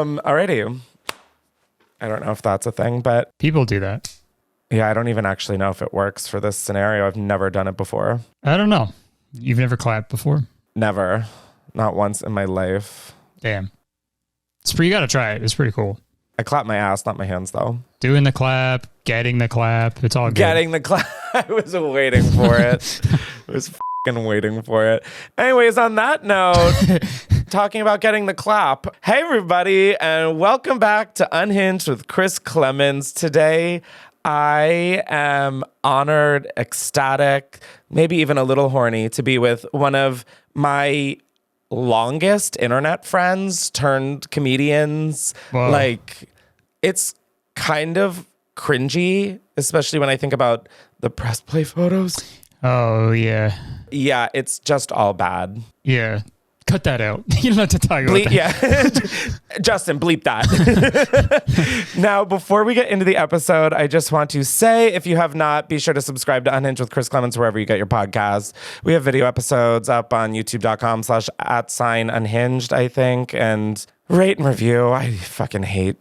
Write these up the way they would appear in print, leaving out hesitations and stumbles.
Alrighty. I don't know if that's a thing, but people do that. Yeah, I don't even actually know if it works for this scenario. I've never done it before. I don't know. You've never clapped before? Never. Not once in my life. Damn. You got to try it. It's pretty cool. I clap my ass, not my hands, though. Doing the clap, getting the clap. It's all good. Getting the clap. I was waiting for it. I was fucking waiting for it. Anyways, on that note, talking about getting the clap. Hey, everybody, and welcome back to Unhinged with Chris Klemens. Today, I am honored, ecstatic, maybe even a little horny to be with one of my longest internet friends turned comedians. Whoa. Like, it's kind of cringy, especially when I think about the press play photos. Oh, yeah. Yeah, it's just all bad. Yeah. Cut that out. You don't have to talk about that. Yeah. Justin, bleep that. Now, before we get into the episode, I just want to say, if you have not, be sure to subscribe to Unhinged with Chris Clemens wherever you get your podcasts. We have video episodes up on youtube.com/@unhinged, I think, and rate and review. I fucking hate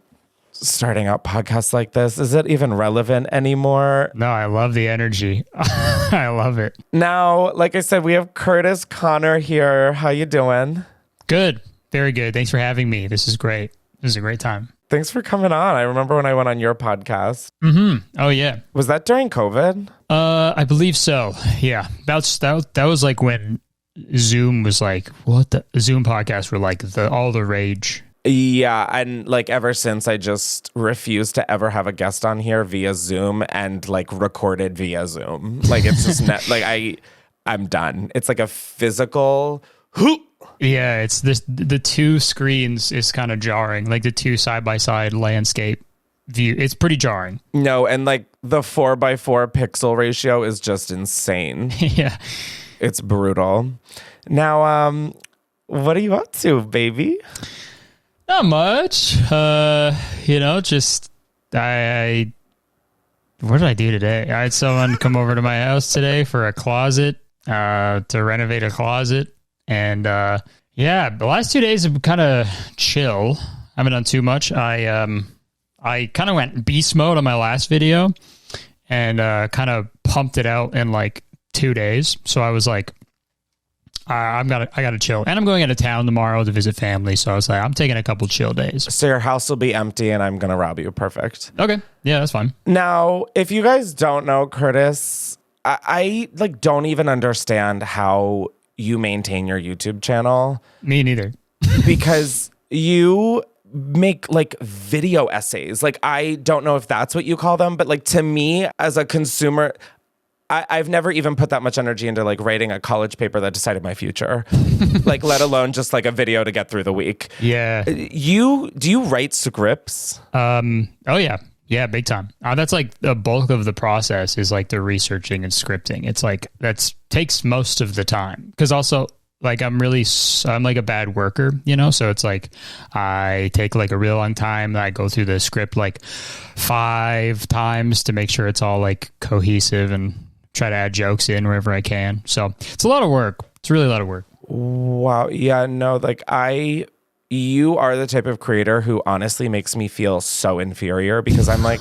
starting out podcasts like this. Is it even relevant anymore? No, I love the energy. I love it. Now, like I said, we have Kurtis Conner here. How you doing? Good. Very good. Thanks for having me. This is great. This is a great time. Thanks for coming on. I remember when I went on your podcast. Mm-hmm. Oh, yeah. Was that during COVID? I believe so. Yeah. That was like when Zoom was like, what the Zoom podcasts were like all the rage. Yeah, and like ever since, I just refuse to ever have a guest on here via Zoom and like recorded via Zoom. Like it's just I'm done. It's like a physical. Yeah, it's the two screens is kind of jarring, like the two side by side landscape view. It's pretty jarring. No, and like the 4:4 pixel ratio is just insane. Yeah, it's brutal. Now, what are you up to, baby? Not much. Just I what did I do today? I had someone come over to my house today for a closet, to renovate a closet. And the last 2 days have been kind of chill. I haven't done too much. I kind of went beast mode on my last video and kind of pumped it out in like 2 days. So I was like, I gotta chill, and I'm going out of town tomorrow to visit family. So I was like, I'm taking a couple chill days. So your house will be empty, and I'm gonna rob you. Perfect. Okay, yeah, that's fine. Now, if you guys don't know Kurtis, I like don't even understand how you maintain your YouTube channel. Me neither. Because you make like video essays. Like I don't know if that's what you call them, but like to me as a consumer, I've never even put that much energy into like writing a college paper that decided my future, like let alone just like a video to get through the week. Yeah. Do you write scripts? Oh yeah. Yeah, big time. That's like the bulk of the process is like the researching and scripting. It's like takes most of the time because also like I'm like a bad worker, so it's like I take like a real long time. I go through the script like 5 times to make sure it's all like cohesive and try to add jokes in wherever I can. So it's a lot of work. It's really a lot of work. Wow. Yeah, no, like you are the type of creator who honestly makes me feel so inferior because I'm like,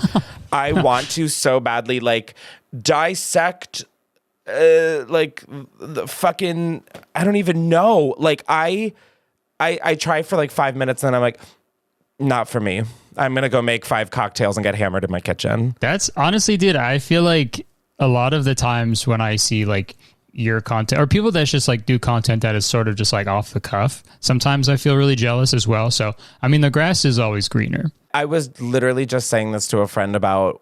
I want to so badly like dissect like the fucking, I don't even know. Like I try for like 5 minutes and then I'm like, not for me. I'm going to go make 5 cocktails and get hammered in my kitchen. That's honestly, dude, I feel like a lot of the times when I see like your content or people that just like do content that is sort of just like off the cuff, sometimes I feel really jealous as well. So, I mean, the grass is always greener. I was literally just saying this to a friend about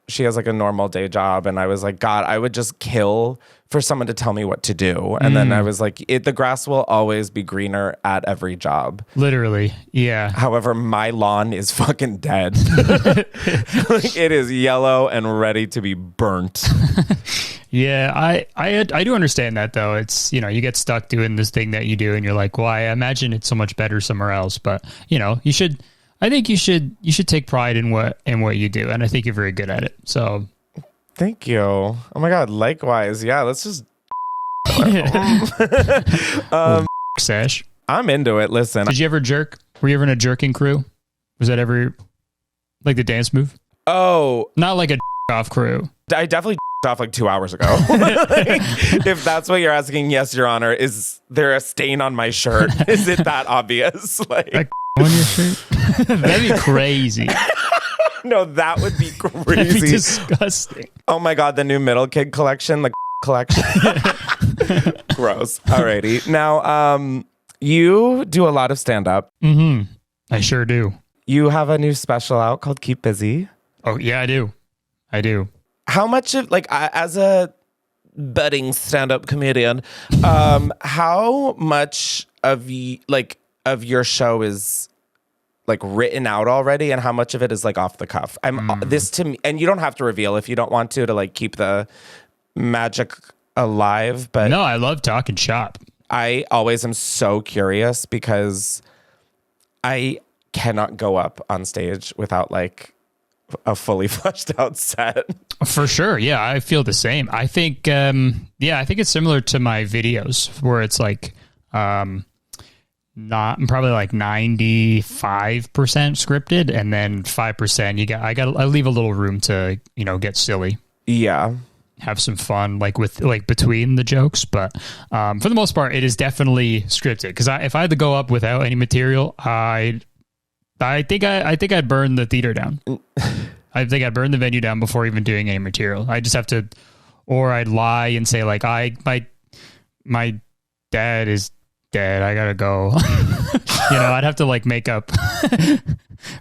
she has like a normal day job and I was like, God, I would just kill for someone to tell me what to do. And then I was like, the grass will always be greener at every job. Literally. Yeah. However, my lawn is fucking dead. Like it is yellow and ready to be burnt. Yeah, I do understand that though. It's, you get stuck doing this thing that you do and you're like, well, I imagine it's so much better somewhere else. But, I think you should take pride in what you do. And I think you're very good at it. So thank you. Oh my God. Likewise. Yeah. Let's just, Sash. I'm into it. Listen, did you ever jerk? Were you ever in a jerking crew? Was that ever like the dance move? Oh, Not like a off crew. I definitely off like 2 hours ago. Like, if that's what you're asking, yes, Your Honor. Is there a stain on my shirt? Is it that obvious? Like on your shirt? That'd be crazy. No, that would be crazy. That'd be disgusting. Oh my God, the new middle kid collection, the collection. Gross. Alrighty. Now, you do a lot of stand-up. Mm-hmm. I sure do. You have a new special out called Keep Busy. Oh, yeah, I do. How much of, like, as a budding stand-up comedian, how much of your show is like written out already, and how much of it is like off the cuff? This to me, and you don't have to reveal if you don't want to like keep the magic alive. But no, I love talking shop. I always am so curious because I cannot go up on stage without like a fully fleshed out set. For sure. Yeah, I feel the same. I think, I think it's similar to my videos where it's like, not probably like 95% scripted, and then 5% I leave a little room to, get silly. Yeah. Have some fun, like with like between the jokes, but for the most part, it is definitely scripted. Because if I had to go up without any material, I think I'd burn the theater down. I think I'd burn the venue down before even doing any material. I just have to, or I'd lie and say like my dad is dead. I gotta go. I'd have to like make up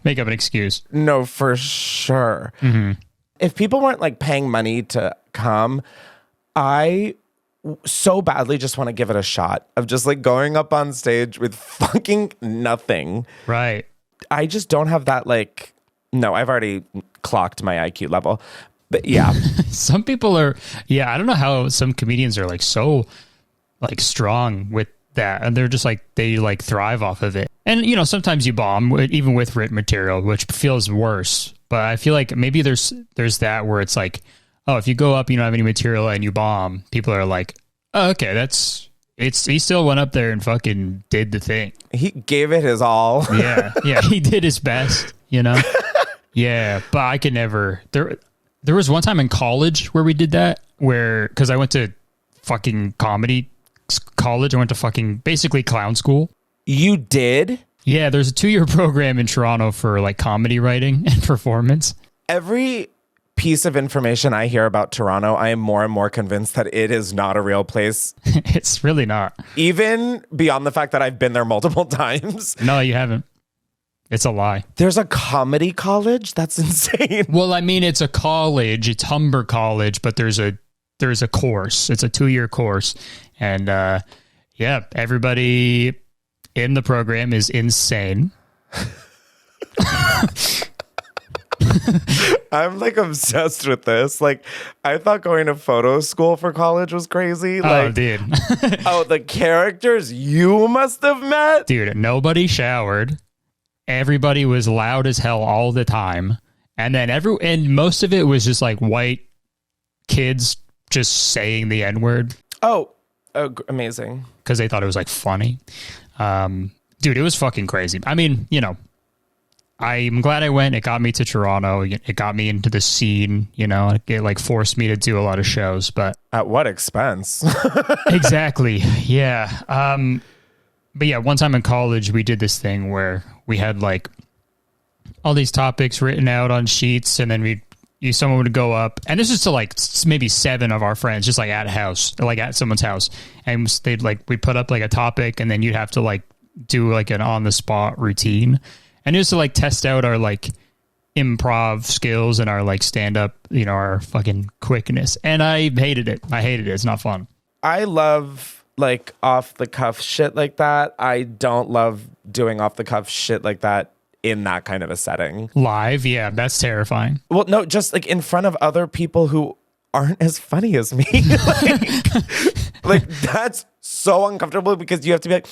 an excuse. No, for sure. Mm-hmm. If people weren't like paying money to come, I so badly just want to give it a shot of just like going up on stage with fucking nothing. Right. I just don't have that like, no, I've already clocked my IQ level. But yeah. Some people are, I don't know how some comedians are like so like strong with that, and they're just like, they like thrive off of it. And sometimes you bomb even with written material, which feels worse. But I feel like maybe there's that where it's like, oh, if you go up, you don't have any material and you bomb, people are like, oh, okay, he still went up there and fucking did the thing. He gave it his all. Yeah, he did his best, Yeah, but I could never. There was one time in college where we did that, because I went to fucking comedy college. I went to fucking basically clown school. You did? Yeah, there's a 2-year program in Toronto for like comedy writing and performance. Every piece of information I hear about Toronto, I am more and more convinced that it is not a real place. It's really not. Even beyond the fact that I've been there multiple times. No, you haven't. It's a lie. There's a comedy college? That's insane. Well, I mean, it's a college. It's Humber College, but there's a course. It's a 2-year course. And everybody in the program is insane. I'm like obsessed with this. Like, I thought going to photo school for college was crazy. Oh, dude. Oh, the characters you must have met? Dude, nobody showered. Everybody was loud as hell all the time. And then and most of it was just like white kids just saying the N-word. Oh, amazing. Because they thought it was like funny. Dude, it was fucking crazy. I mean, I'm glad I went. It got me to Toronto. It got me into the scene, it like forced me to do a lot of shows, but at what expense? Exactly. Yeah. But yeah, one time in college, we did this thing where we had like all these topics written out on sheets, and then someone would go up, and this is to like maybe 7 of our friends, just like at someone's house, and we'd put up like a topic, and then you'd have to like do like an on the spot routine. And it was to like test out our like improv skills and our like stand up, our fucking quickness. And I hated it. It's not fun. I love like off the cuff shit like that. I don't love doing off the cuff shit like that in that kind of a setting. Live, yeah, that's terrifying. Well, no, just like in front of other people who aren't as funny as me. like that's so uncomfortable because you have to be like,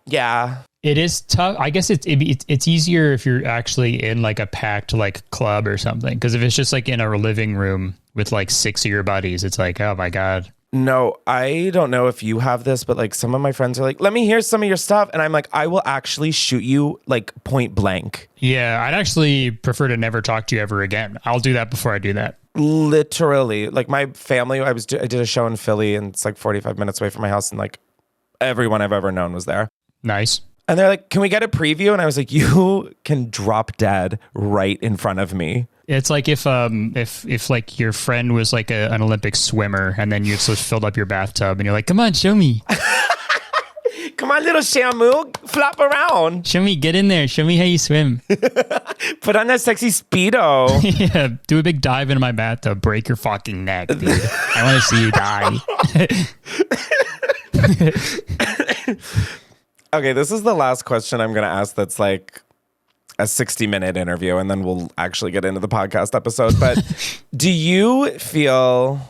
yeah. It is tough. I guess it's easier if you're actually in like a packed like club or something. Because if it's just like in a living room with like 6 of your buddies, it's like, oh my God. No, I don't know if you have this, but like some of my friends are like, let me hear some of your stuff. And I'm like, I will actually shoot you like point blank. Yeah, I'd actually prefer to never talk to you ever again. I'll do that before I do that. Literally, like my family, I did a show in Philly and it's like 45 minutes away from my house and like everyone I've ever known was there. Nice. And they're like, can we get a preview? And I was like, you can drop dead right in front of me. It's like if like your friend was like an Olympic swimmer and then you just filled up your bathtub and you're like, come on, show me. Come on, little Shamu, flop around. Show me, get in there. Show me how you swim. Put on that sexy Speedo. Yeah, do a big dive into my bathtub. Break your fucking neck, dude. I want to see you die. Okay, this is the last question I'm going to ask that's like a 60-minute interview, and then we'll actually get into the podcast episode. But do you feel,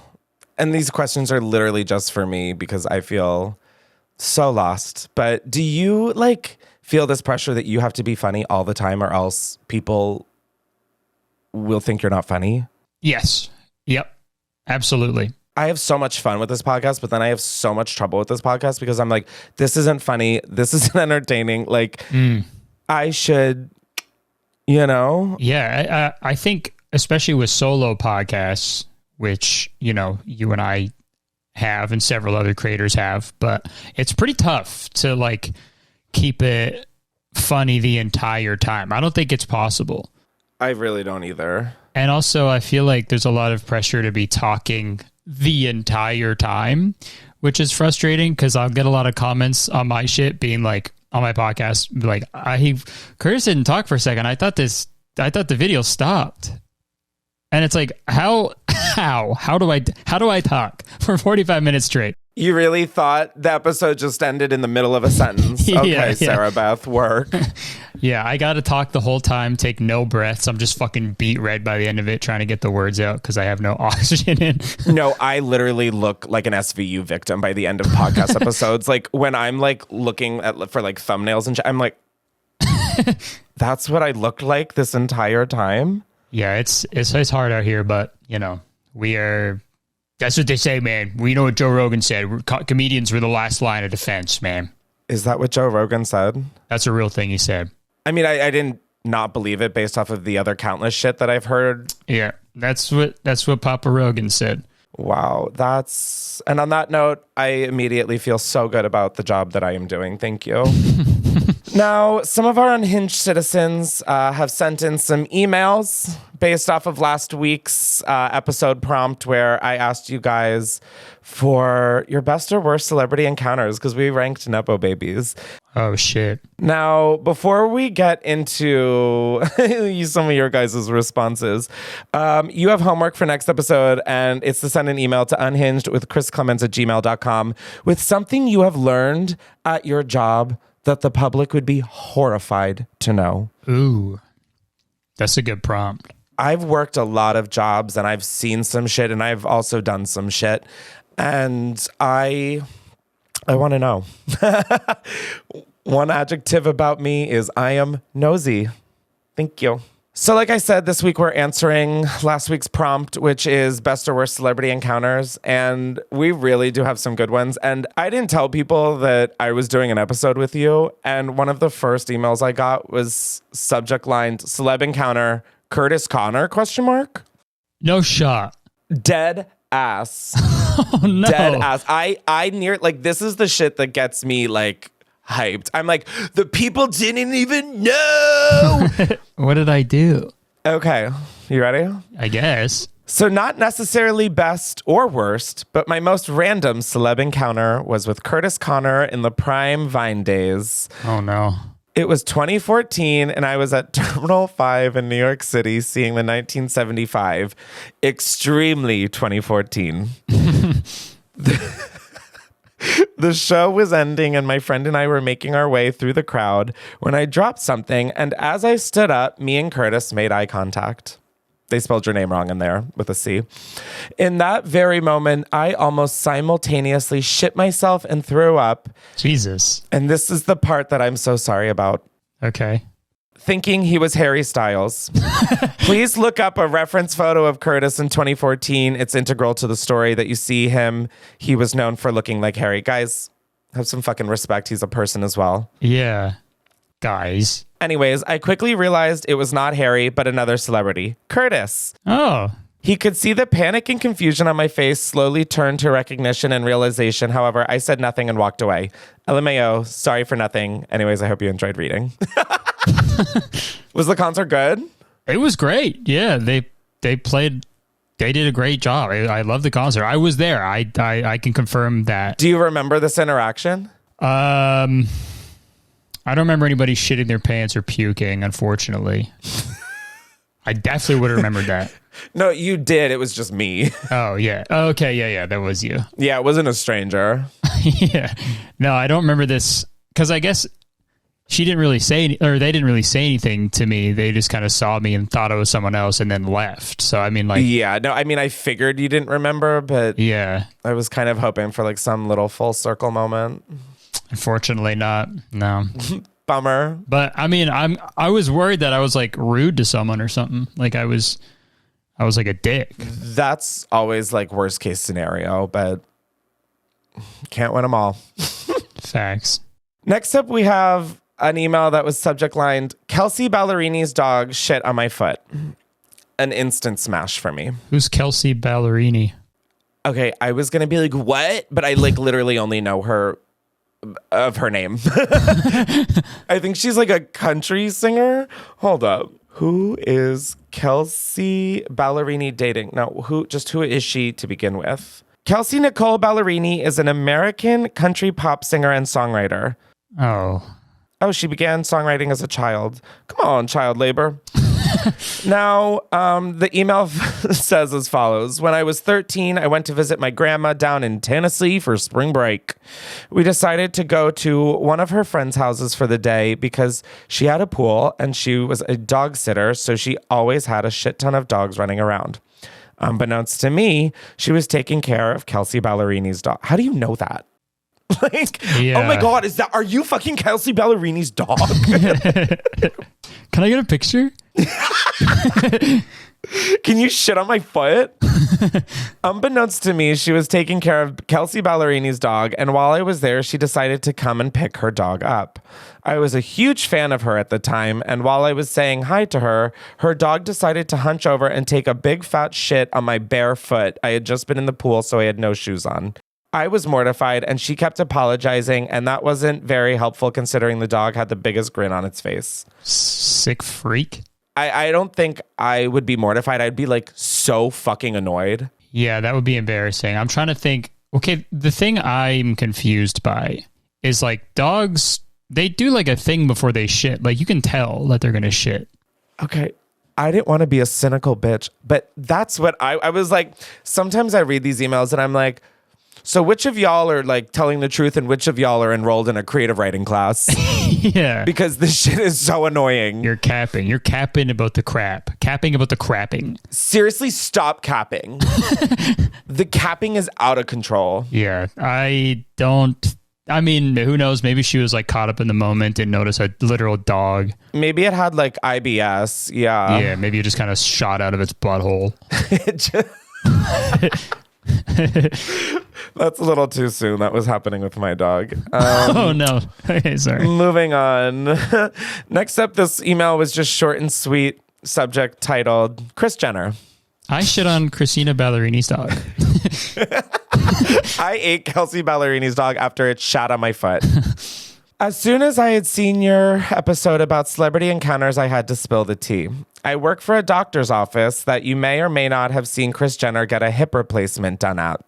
and these questions are literally just for me because I feel so lost, but do you like feel this pressure that you have to be funny all the time or else people will think you're not funny? Yes. Yep. Absolutely. I have so much fun with this podcast, but then I have so much trouble with this podcast because I'm like, this isn't funny. This isn't entertaining. Like, I should, you know? Yeah. I think, especially with solo podcasts, which, you know, you and I have and several other creators have, but it's pretty tough to like keep it funny the entire time. I don't think it's possible. I really don't either. And also, I feel like there's a lot of pressure to be talking the entire time, which is frustrating because I'll get a lot of comments on my shit being like, on my podcast, like, Kurtis didn't talk for a second. I thought the video stopped. And it's like, how do I talk for 45 minutes straight? You really thought the episode just ended in the middle of a sentence? Okay, Yeah. Sarah Beth, work. Yeah, I got to talk the whole time, take no breaths. I'm just fucking beat red by the end of it, trying to get the words out because I have no oxygen in. No, I literally look like an SVU victim by the end of podcast episodes. Like when I'm like looking for like thumbnails and shit, I'm like, that's what I looked like this entire time. Yeah, it's hard out here, but you know, we are. That's what they say, man. We know what Joe Rogan said. Comedians were the last line of defense, man. Is that what Joe Rogan said? That's a real thing he said. I mean, I didn't not believe it based off of the other countless shit that I've heard. Yeah, that's what Papa Rogan said. Wow, and on that note, I immediately feel so good about the job that I am doing. Thank you. Now, some of our Unhinged citizens have sent in some emails based off of last week's episode prompt where I asked you guys for your best or worst celebrity encounters because we ranked Nepo babies. Oh, shit. Now, before we get into some of your guys' responses, you have homework for next episode, and it's to send an email to unhingedwithchrisklemens@gmail.com with something you have learned at your job that the public would be horrified to know. Ooh, that's a good prompt. I've worked a lot of jobs, and I've seen some shit, and I've also done some shit, and I want to know. One adjective about me is I am nosy. Thank you. So like I said, this week we're answering last week's prompt, which is best or worst celebrity encounters. And we really do have some good ones. And I didn't tell people that I was doing an episode with you. And one of the first emails I got was subject line, celeb encounter, Kurtis Conner, ? No shot. Dead ass. Oh, no. Dead ass. This is the shit that gets me like hyped. I'm like, the people didn't even know. What did I do? Okay, you ready? I guess. So not necessarily best or worst, but my most random celeb encounter was with Kurtis Conner in the prime Vine days. Oh no. It was 2014, and I was at Terminal 5 in New York City seeing the 1975. Extremely 2014. The show was ending, and my friend and I were making our way through the crowd when I dropped something, and as I stood up, me and Kurtis made eye contact. They spelled your name wrong in there with a C. In that very moment, I almost simultaneously shit myself and threw up. Jesus. And this is the part that I'm so sorry about. Okay. thinking he was Harry Styles. Please look up a reference photo of Kurtis in 2014. It's integral to the story that you see him. He was known for looking like Harry. Guys, have some fucking respect. He's a person as well. Yeah. Guys. Anyways, I quickly realized it was not Harry, but another celebrity, Kurtis. Oh. He could see the panic and confusion on my face slowly turn to recognition and realization. However, I said nothing and walked away. LMAO, sorry for nothing. Anyways, I hope you enjoyed reading. Was the concert good? It was great. Yeah, they did a great job. I love the concert. I was there. I can confirm that. Do you remember this interaction? I don't remember anybody shitting their pants or puking, unfortunately. I definitely would have remembered that. No, you did. It was just me. Oh, yeah. Okay, yeah, that was you. Yeah, it wasn't a stranger. Yeah. No, I don't remember this because I guess she didn't really say, or they didn't really say anything to me. They just kind of saw me and thought it was someone else and then left. So, I mean, like... Yeah, no, I mean, I figured you didn't remember, but... Yeah. I was kind of hoping for like some little full circle moment. Unfortunately not. No. Bummer. But, I mean, I was worried that I was like rude to someone or something. Like I was like a dick. That's always like worst case scenario, but can't win them all. Facts. Next up, we have an email that was subject lined, Kelsey Ballerini's dog shit on my foot. An instant smash for me. Who's Kelsey Ballerini? Okay, I was going to be like, what? But I like literally only know her of her name. I think she's like a country singer. Hold up. Who is Kelsey Ballerini dating? No, who is she to begin with? Kelsey Nicole Ballerini is an American country pop singer and songwriter. Oh, she began songwriting as a child. Come on, child labor. Now, the email says as follows. When I was 13, I went to visit my grandma down in Tennessee for spring break. We decided to go to one of her friends' houses for the day because she had a pool and she was a dog sitter, so she always had a shit ton of dogs running around. Unbeknownst to me, she was taking care of Kelsey Ballerini's dog. How do you know that? Like, yeah. Oh my God, are you fucking Kelsey Ballerini's dog? Can I get a picture? Can you shit on my foot? Unbeknownst to me, she was taking care of Kelsey Ballerini's dog, and while I was there, she decided to come and pick her dog up. I was a huge fan of her at the time, and while I was saying hi to her, her dog decided to hunch over and take a big fat shit on my bare foot. I had just been in the pool, so I had no shoes on. I was mortified, and she kept apologizing, and that wasn't very helpful considering the dog had the biggest grin on its face. Sick freak. I don't think I would be mortified. I'd be like so fucking annoyed. Yeah, that would be embarrassing. I'm trying to think. Okay, the thing I'm confused by is like dogs, they do like a thing before they shit. Like you can tell that they're going to shit. Okay. I didn't want to be a cynical bitch, but that's what I was like. Sometimes I read these emails and I'm like, so which of y'all are like telling the truth and which of y'all are enrolled in a creative writing class? Yeah. Because this shit is so annoying. You're capping. You're capping about the crap. Capping about the crapping. Seriously, stop capping. The capping is out of control. Yeah. I mean, who knows? Maybe she was like caught up in the moment and noticed a literal dog. Maybe it had like IBS. Yeah. Yeah. Maybe it just kind of shot out of its butthole. That's a little too soon. That was happening with my dog. Oh, no. Okay, sorry. Moving on. Next up, this email was just short and sweet. Subject titled, Kris Jenner. I shit on Christina Ballerini's dog. I ate Kelsey Ballerini's dog after it shat on my foot. As soon as I had seen your episode about celebrity encounters, I had to spill the tea. I work for a doctor's office that you may or may not have seen Kris Jenner get a hip replacement done at.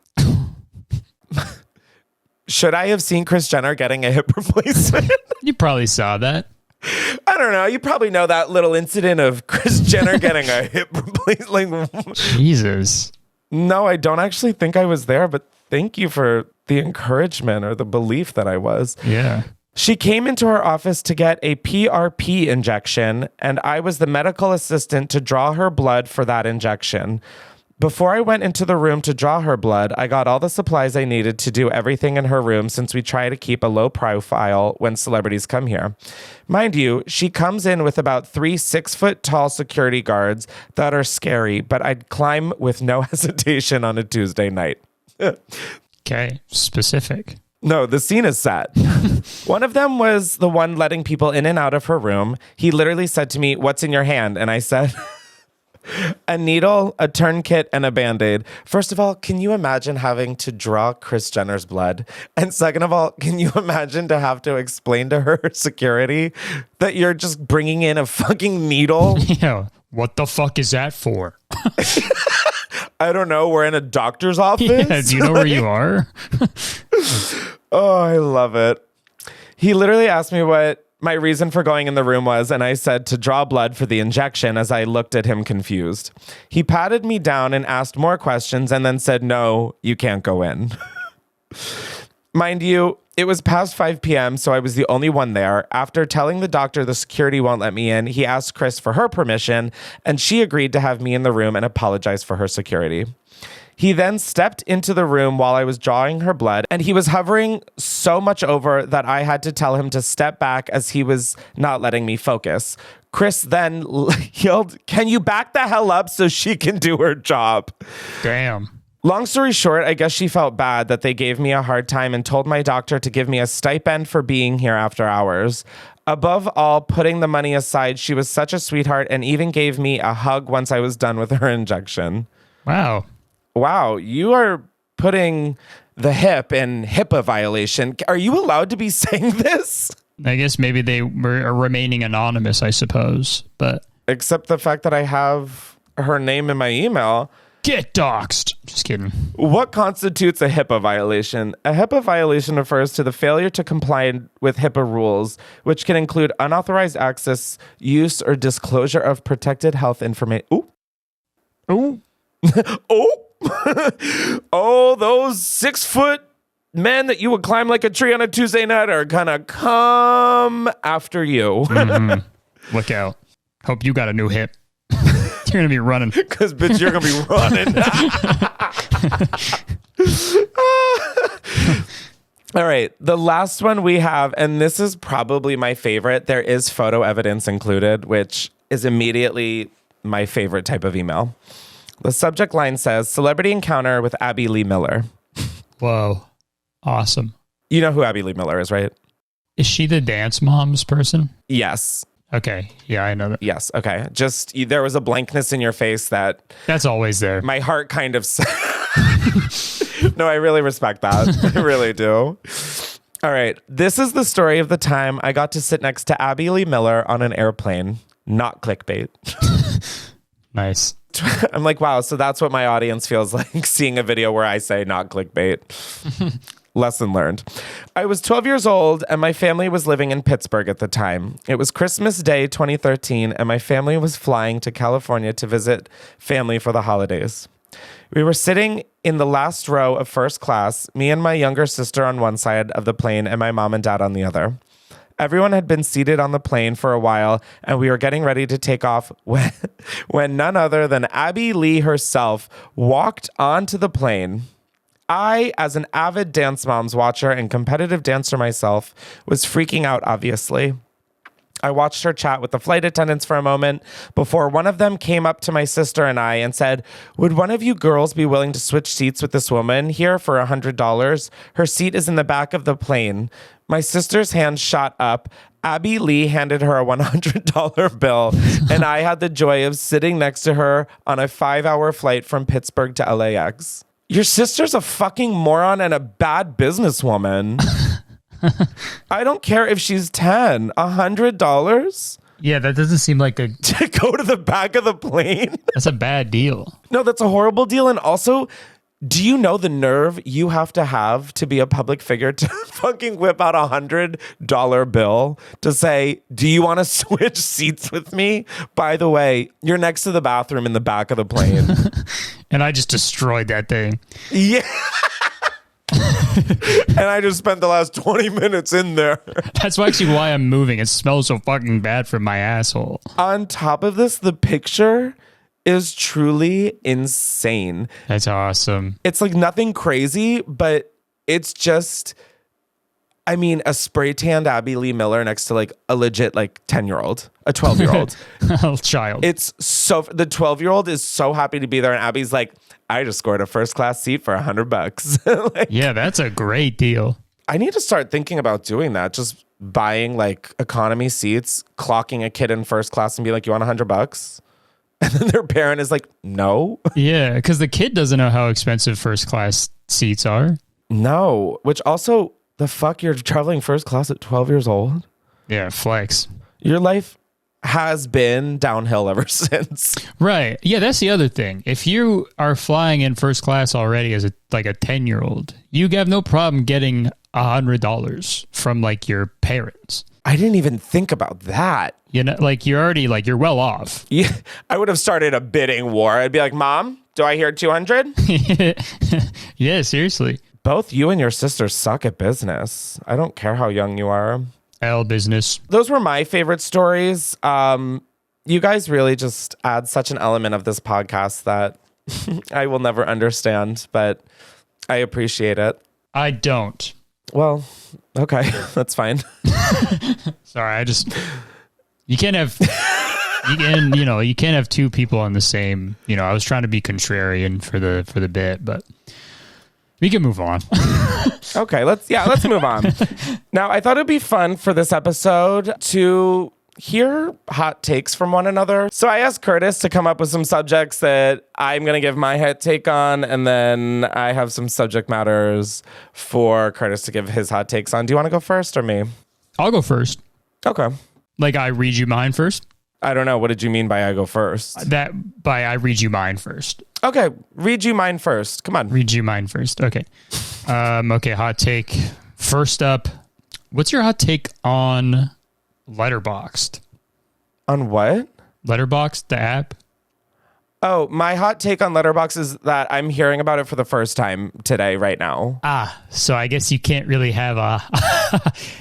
Should I have seen Kris Jenner getting a hip replacement? You probably saw that. I don't know. You probably know that little incident of Kris Jenner getting a hip replacement. Jesus. No, I don't actually think I was there, but thank you for the encouragement or the belief that I was. Yeah. She came into her office to get a PRP injection, and I was the medical assistant to draw her blood for that injection. Before I went into the room to draw her blood, I got all the supplies I needed to do everything in her room since we try to keep a low profile when celebrities come here. Mind you, she comes in with about 3 6-foot-tall security guards that are scary, but I'd climb with no hesitation on a Tuesday night. Okay, specific. No, the scene is set. One of them was the one letting people in and out of her room. He literally said to me, "What's in your hand?" And I said, "A needle, a tourniquet, and a Band-Aid." First of all, can you imagine having to draw Kris Jenner's blood? And second of all, can you imagine to have to explain to her security that you're just bringing in a fucking needle? Yeah, what the fuck is that for? I don't know. We're in a doctor's office. Yeah, do you know where you are? Oh, I love it. He literally asked me what my reason for going in the room was, and I said to draw blood for the injection as I looked at him confused. He patted me down and asked more questions and then said, "No, you can't go in." Mind you, it was past 5 p.m., so I was the only one there. After telling the doctor the security won't let me in, he asked Kris for her permission, and she agreed to have me in the room and apologize for her security. He then stepped into the room while I was drawing her blood, and he was hovering so much over that I had to tell him to step back as he was not letting me focus. Kris then yelled, "Can you back the hell up so she can do her job?" Damn. Long story short, I guess she felt bad that they gave me a hard time and told my doctor to give me a stipend for being here after hours. Above all, putting the money aside, she was such a sweetheart and even gave me a hug once I was done with her injection. Wow. Wow, you are putting the hip in HIPAA violation. Are you allowed to be saying this? I guess maybe they were remaining anonymous, I suppose. But except the fact that I have her name in my email. Get doxxed. Just kidding. What constitutes a HIPAA violation? A HIPAA violation refers to the failure to comply with HIPAA rules, which can include unauthorized access, use, or disclosure of protected health information. Ooh. Ooh. Oh. Oh, those 6-foot men that you would climb like a tree on a Tuesday night are gonna come after you. Mm-hmm. Look out. Hope you got a new hip. You're going to be running. Because, bitch, you're going to be running. All right. The last one we have, and this is probably my favorite. There is photo evidence included, which is immediately my favorite type of email. The subject line says, "Celebrity encounter with Abby Lee Miller." Whoa. Awesome. You know who Abby Lee Miller is, right? Is she the Dance Moms person? Yes. Okay. Yeah, I know that. Yes. Okay. Just, there was a blankness in your face that... That's always there. My heart kind of... No, I really respect that. I really do. All right. This is the story of the time I got to sit next to Abby Lee Miller on an airplane. Not clickbait. Nice. I'm like, wow, so that's what my audience feels like seeing a video where I say not clickbait. Lesson learned. I was 12 years old and my family was living in Pittsburgh at the time. It was Christmas Day 2013 and my family was flying to California to visit family for the holidays. We were sitting in the last row of first class, me and my younger sister on one side of the plane and my mom and dad on the other. Everyone had been seated on the plane for a while, and we were getting ready to take off when none other than Abby Lee herself walked onto the plane. I, as an avid Dance Moms watcher and competitive dancer myself, was freaking out, obviously. I watched her chat with the flight attendants for a moment before one of them came up to my sister and I and said, "Would one of you girls be willing to switch seats with this woman here for $100? Her seat is in the back of the plane." My sister's hand shot up. Abby Lee handed her a $100 bill, and I had the joy of sitting next to her on a 5-hour flight from Pittsburgh to LAX. Your sister's a fucking moron and a bad businesswoman. I don't care if she's 10. $100? Yeah, that doesn't seem like a... To go to the back of the plane? That's a bad deal. No, that's a horrible deal. And also, do you know the nerve you have to be a public figure to fucking whip out $100 bill to say, "Do you want to switch seats with me? By the way, you're next to the bathroom in the back of the plane." And I just destroyed that thing. Yeah. And I just spent the last 20 minutes in there. That's actually why I'm moving. It smells so fucking bad from my asshole. On top of this, the picture is truly insane. That's awesome. It's like nothing crazy, but it's just, I mean, a spray tanned Abby Lee Miller next to like a legit like 10-year-old, a 12-year-old. A child. It's so, the 12-year-old is so happy to be there. And Abby's like, I just scored a first class seat for $100. Like, yeah, that's a great deal. I need to start thinking about doing that. Just buying like economy seats, clocking a kid in first class and be like, you want $100? And then their parent is like, no. Yeah, because the kid doesn't know how expensive first class seats are. No. Which also, the fuck, you're traveling first class at 12 years old? Yeah, flex. Your life has been downhill ever since. Right. Yeah, that's the other thing. If you are flying in first class already as a 10-year-old, you have no problem getting $100 from like your parents. I didn't even think about that. You know, like you're already like you're well off. Yeah, I would have started a bidding war. I'd be like, Mom, do I hear 200? Yeah, seriously. Both you and your sister suck at business. I don't care how young you are. L business. Those were my favorite stories. You guys really just add such an element of this podcast that I will never understand, but I appreciate it. I don't. Well, okay, that's fine. Sorry, you can't have you can't have two people on the same, I was trying to be contrarian for the bit, but we can move on. Okay, let's move on. Now, I thought it'd be fun for this episode to hear hot takes from one another. So I asked Kurtis to come up with some subjects that I'm going to give my hot take on, and then I have some subject matters for Kurtis to give his hot takes on. Do you want to go first or me? I'll go first. Okay. Like I read you mine first? I don't know. What did you mean by I go first? I read you mine first. Okay. Read you mine first. Come on. Read you mine first. Okay. Okay. Hot take. First up, what's your hot take on Letterboxd? On what? Letterboxd, the app. Oh, my hot take on Letterboxd is that I'm hearing about it for the first time today, right now. So I guess you can't really have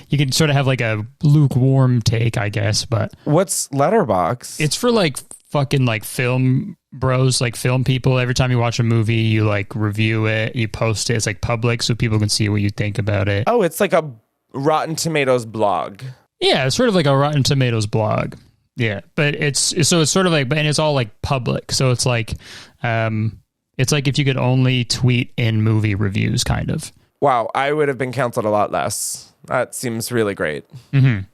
you can sort of have like a lukewarm take, I guess, but. What's Letterboxd? It's for like fucking like film bros, like film people. Every time you watch a movie, you like review it, you post it. It's like public so people can see what you think about it. Oh, it's like a Rotten Tomatoes blog. Yeah, it's sort of like a Rotten Tomatoes blog. Yeah, but it's sort of like, and it's all like public. So it's like if you could only tweet in movie reviews, kind of. Wow, I would have been canceled a lot less. That seems really great. Mm-hmm.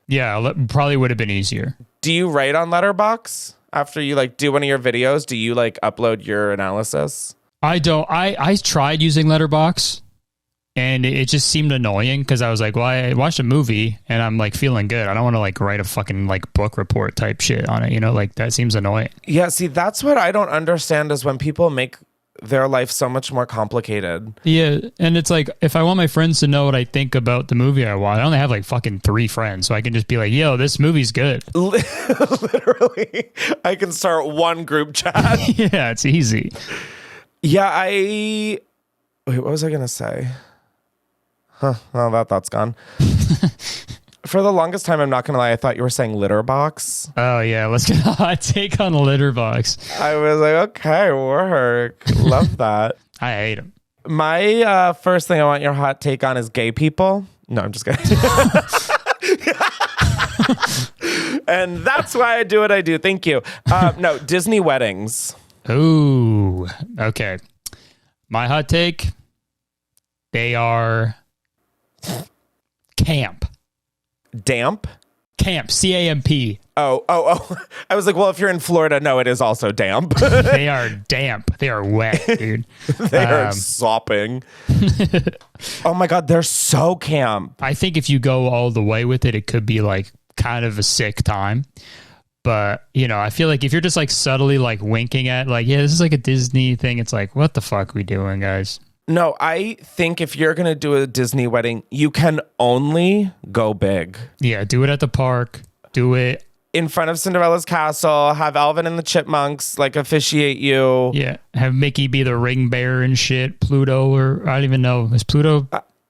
Yeah, probably would have been easier. Do you write on Letterboxd after you like do one of your videos? Do you like upload your analysis? I don't. I tried using Letterboxd. And it just seemed annoying because I was like, well, I watched a movie and I'm like feeling good. I don't want to like write a fucking like book report type shit on it. Like that seems annoying. Yeah. See, that's what I don't understand is when people make their life so much more complicated. Yeah. And it's like, if I want my friends to know what I think about the movie I watch, I only have like fucking 3 friends. So I can just be like, yo, this movie's good. Literally. I can start one group chat. Yeah, it's easy. Yeah. Wait, what was I going to say? Huh. Well, that thought's gone. For the longest time, I'm not going to lie, I thought you were saying litter box. Oh, yeah. Let's get a hot take on the litter box. I was like, okay, work. Love that. I hate them. My first thing I want your hot take on is gay people. No, I'm just kidding. And that's why I do what I do. Thank you. No, Disney weddings. Ooh, okay. My hot take, they are camp. Damp? Camp, C-A-M-P. Oh. I was like, well, if you're in Florida, no, it is also damp. They are damp. They are wet, dude. They are sopping. Oh my God, they're so camp. I think if you go all the way with it, it could be like kind of a sick time. But, I feel like if you're just like subtly like winking at like, yeah, this is like a Disney thing. It's like, what the fuck are we doing, guys? No, I think if you're going to do a Disney wedding, you can only go big. Yeah, do it at the park. Do it in front of Cinderella's castle. Have Alvin and the Chipmunks like officiate you. Yeah, have Mickey be the ring bearer and shit. Pluto, or I don't even know. Is Pluto?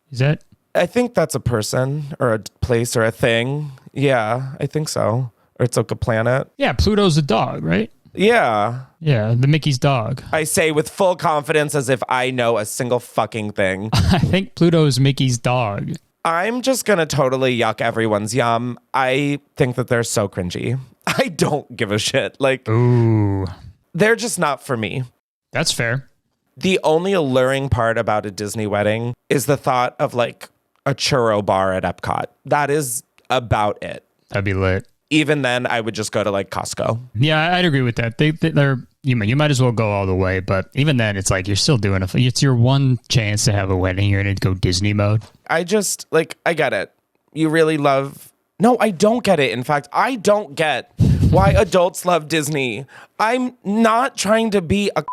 Is that? I think that's a person or a place or a thing. Yeah, I think so. Or it's like a planet. Yeah, Pluto's a dog, right? Yeah. Yeah, the Mickey's dog. I say with full confidence as if I know a single fucking thing. I think Pluto is Mickey's dog. I'm just going to totally yuck everyone's yum. I think that they're so cringy. I don't give a shit. Like, ooh, they're just not for me. That's fair. The only alluring part about a Disney wedding is the thought of like a churro bar at Epcot. That is about it. That'd be lit. Even then, I would just go to like Costco. Yeah, I'd agree with that. They're you might as well go all the way, but even then, it's like you're still doing it's your one chance to have a wedding. You're gonna go Disney mode. I just like I get it. You really love. No, I don't get it. In fact, I don't get why adults love Disney. I'm not trying to be a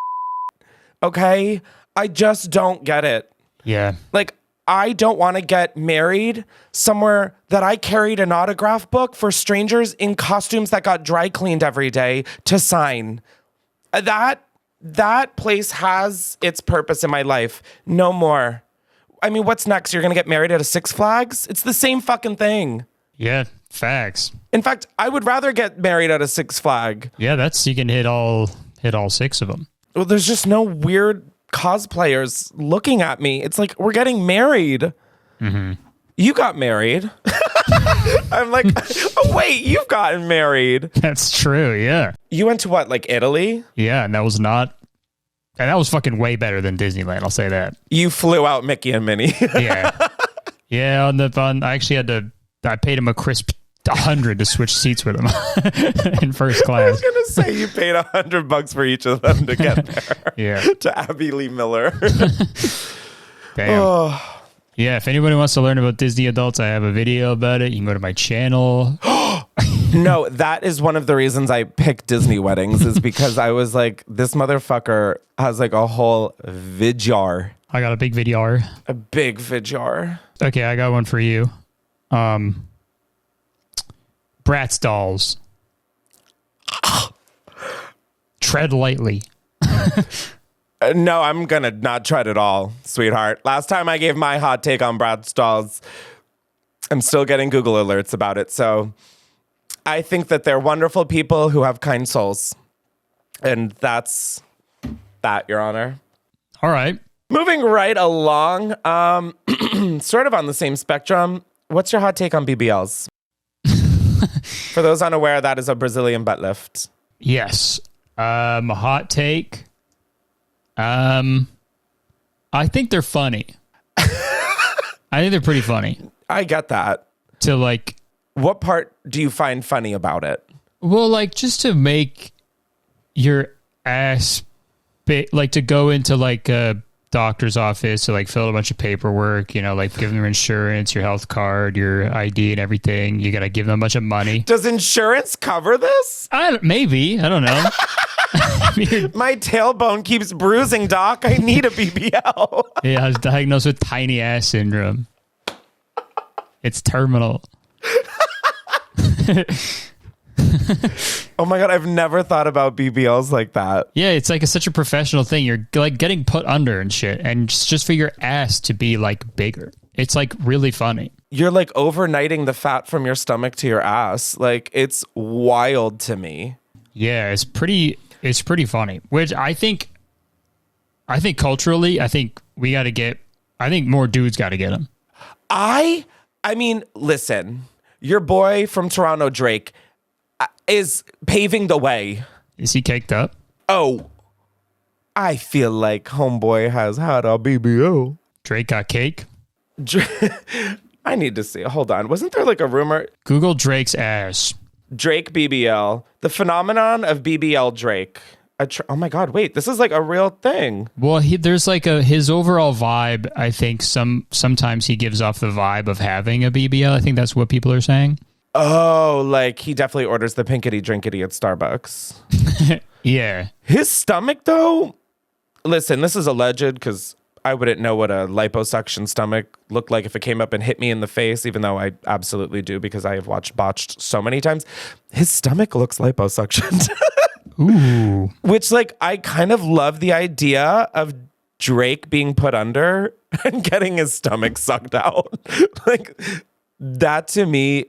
okay. I just don't get it. Yeah, like. I don't want to get married somewhere that I carried an autograph book for strangers in costumes that got dry cleaned every day to sign. That place has its purpose in my life. No more. I mean, what's next? You're going to get married at a Six Flags? It's the same fucking thing. Yeah, facts. In fact, I would rather get married at a Six Flag. Yeah, you can hit all 6 of them. Well, there's just no weird cosplayers looking at me. It's like, we're getting married. Mm-hmm. You got married. I'm like, oh wait, you've gotten married. That's true. Yeah. You went to what, like Italy? Yeah, and that was fucking way better than Disneyland. I'll say that. You flew out Mickey and Minnie. Yeah. Yeah. I actually I paid him a crisp 100 to switch seats with him in first class. I was gonna say you paid $100 for each of them to get there. Yeah. To Abby Lee Miller. Damn. Oh. Yeah, if anybody wants to learn about Disney adults, I have a video about it. You can go to my channel. No, that is one of the reasons I picked Disney weddings is because I was like, this motherfucker has like a whole vidjar. I got a big video. A big vidjar. Okay, I got one for you. Bratz dolls. Tread lightly. No, I'm gonna not tread at all, sweetheart. Last time I gave my hot take on Bratz dolls, I'm still getting Google alerts about it. So I think that they're wonderful people who have kind souls. And that's that, Your Honor. All right. Moving right along, sort of on the same spectrum, what's your hot take on BBLs? For those unaware, that is a Brazilian butt lift. Yes. Hot take. I think they're funny. I think they're pretty funny. I get that. To like, what part do you find funny about it? Well, like just to make your ass like to go into like a doctor's office to like fill out a bunch of paperwork, like give them your insurance, your health card, your ID and everything. You got to give them a bunch of money. Does insurance cover this? Maybe. I don't know. My tailbone keeps bruising, Doc. I need a BBL. Yeah, I was diagnosed with tiny ass syndrome. It's terminal. Oh my God, I've never thought about BBLs like that. Yeah, it's like such a professional thing. You're like getting put under and shit. And just for your ass to be like bigger. It's like really funny. You're like overnighting the fat from your stomach to your ass. Like it's wild to me. Yeah, it's pretty funny. Which I think culturally, I think more dudes got to get them. I mean, listen, your boy from Toronto, Drake, is paving the way. Is he caked up? Oh, I feel like homeboy has had a BBL. Drake got cake? I need to see. Hold on. Wasn't there like a rumor? Google Drake's ass. Drake BBL. The phenomenon of BBL Drake. Oh my God, wait. This is like a real thing. Well, there's like his overall vibe. I think sometimes he gives off the vibe of having a BBL. I think that's what people are saying. Oh, like he definitely orders the pinkety drinkety at Starbucks. Yeah. His stomach, though, listen, this is alleged because I wouldn't know what a liposuction stomach looked like if it came up and hit me in the face, even though I absolutely do because I have watched Botched so many times. His stomach looks liposuctioned. Ooh. Which, like, I kind of love the idea of Drake being put under and getting his stomach sucked out. Like, that to me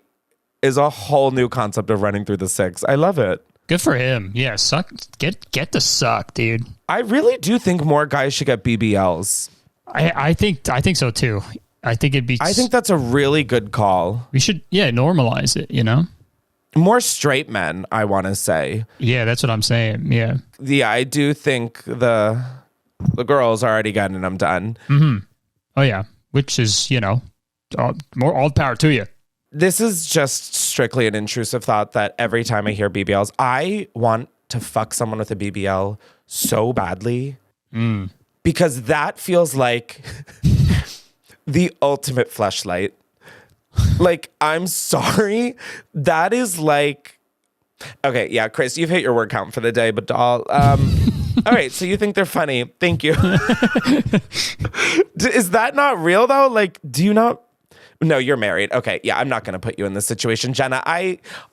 is a whole new concept of running through the six. I love it. Good for him. Yeah, suck. Get the suck, dude. I really do think more guys should get BBLs. I think so too. I think that's a really good call. We should normalize it, you know? More straight men, I want to say. Yeah, that's what I'm saying. Yeah. Yeah, I do think the girls are already getting them done. Mm-hmm. Oh yeah, which is, all power to you. This is just strictly an intrusive thought that every time I hear BBLs, I want to fuck someone with a BBL so badly. Because that feels like the ultimate fleshlight. Like, I'm sorry. That is like... Okay, yeah, Chris, you've hit your word count for the day, but all right, so you think they're funny. Thank you. Is that not real, though? Like, do you not... No, you're married. Okay, yeah, I'm not going to put you in this situation. Jenna,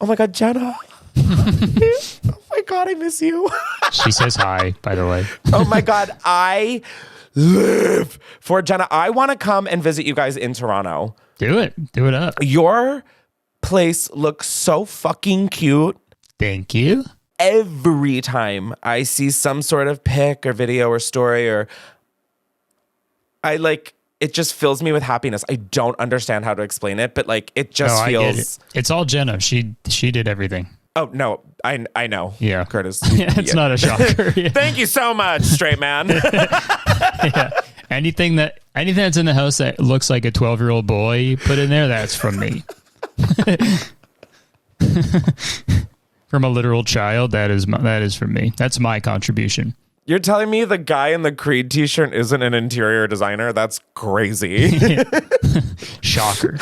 oh my God, Jenna. Oh my God, I miss you. She says hi, by the way. Oh my God, I live for Jenna. I want to come and visit you guys in Toronto. Do it up. Your place looks so fucking cute. Thank you. Every time I see some sort of pic or video or story, or it just fills me with happiness. I don't understand how to explain it, but like it just feels. I get it. It's all Jenna. She did everything. Oh no, I know. Yeah, Curtis. It's not a shocker. Yeah. Thank you so much, straight man. Yeah. Anything that's in the house that looks like a 12-year-old boy put in there, that's from me. From a literal child, that is from me. That's my contribution. You're telling me the guy in the Creed t-shirt isn't an interior designer? That's crazy. Shocker.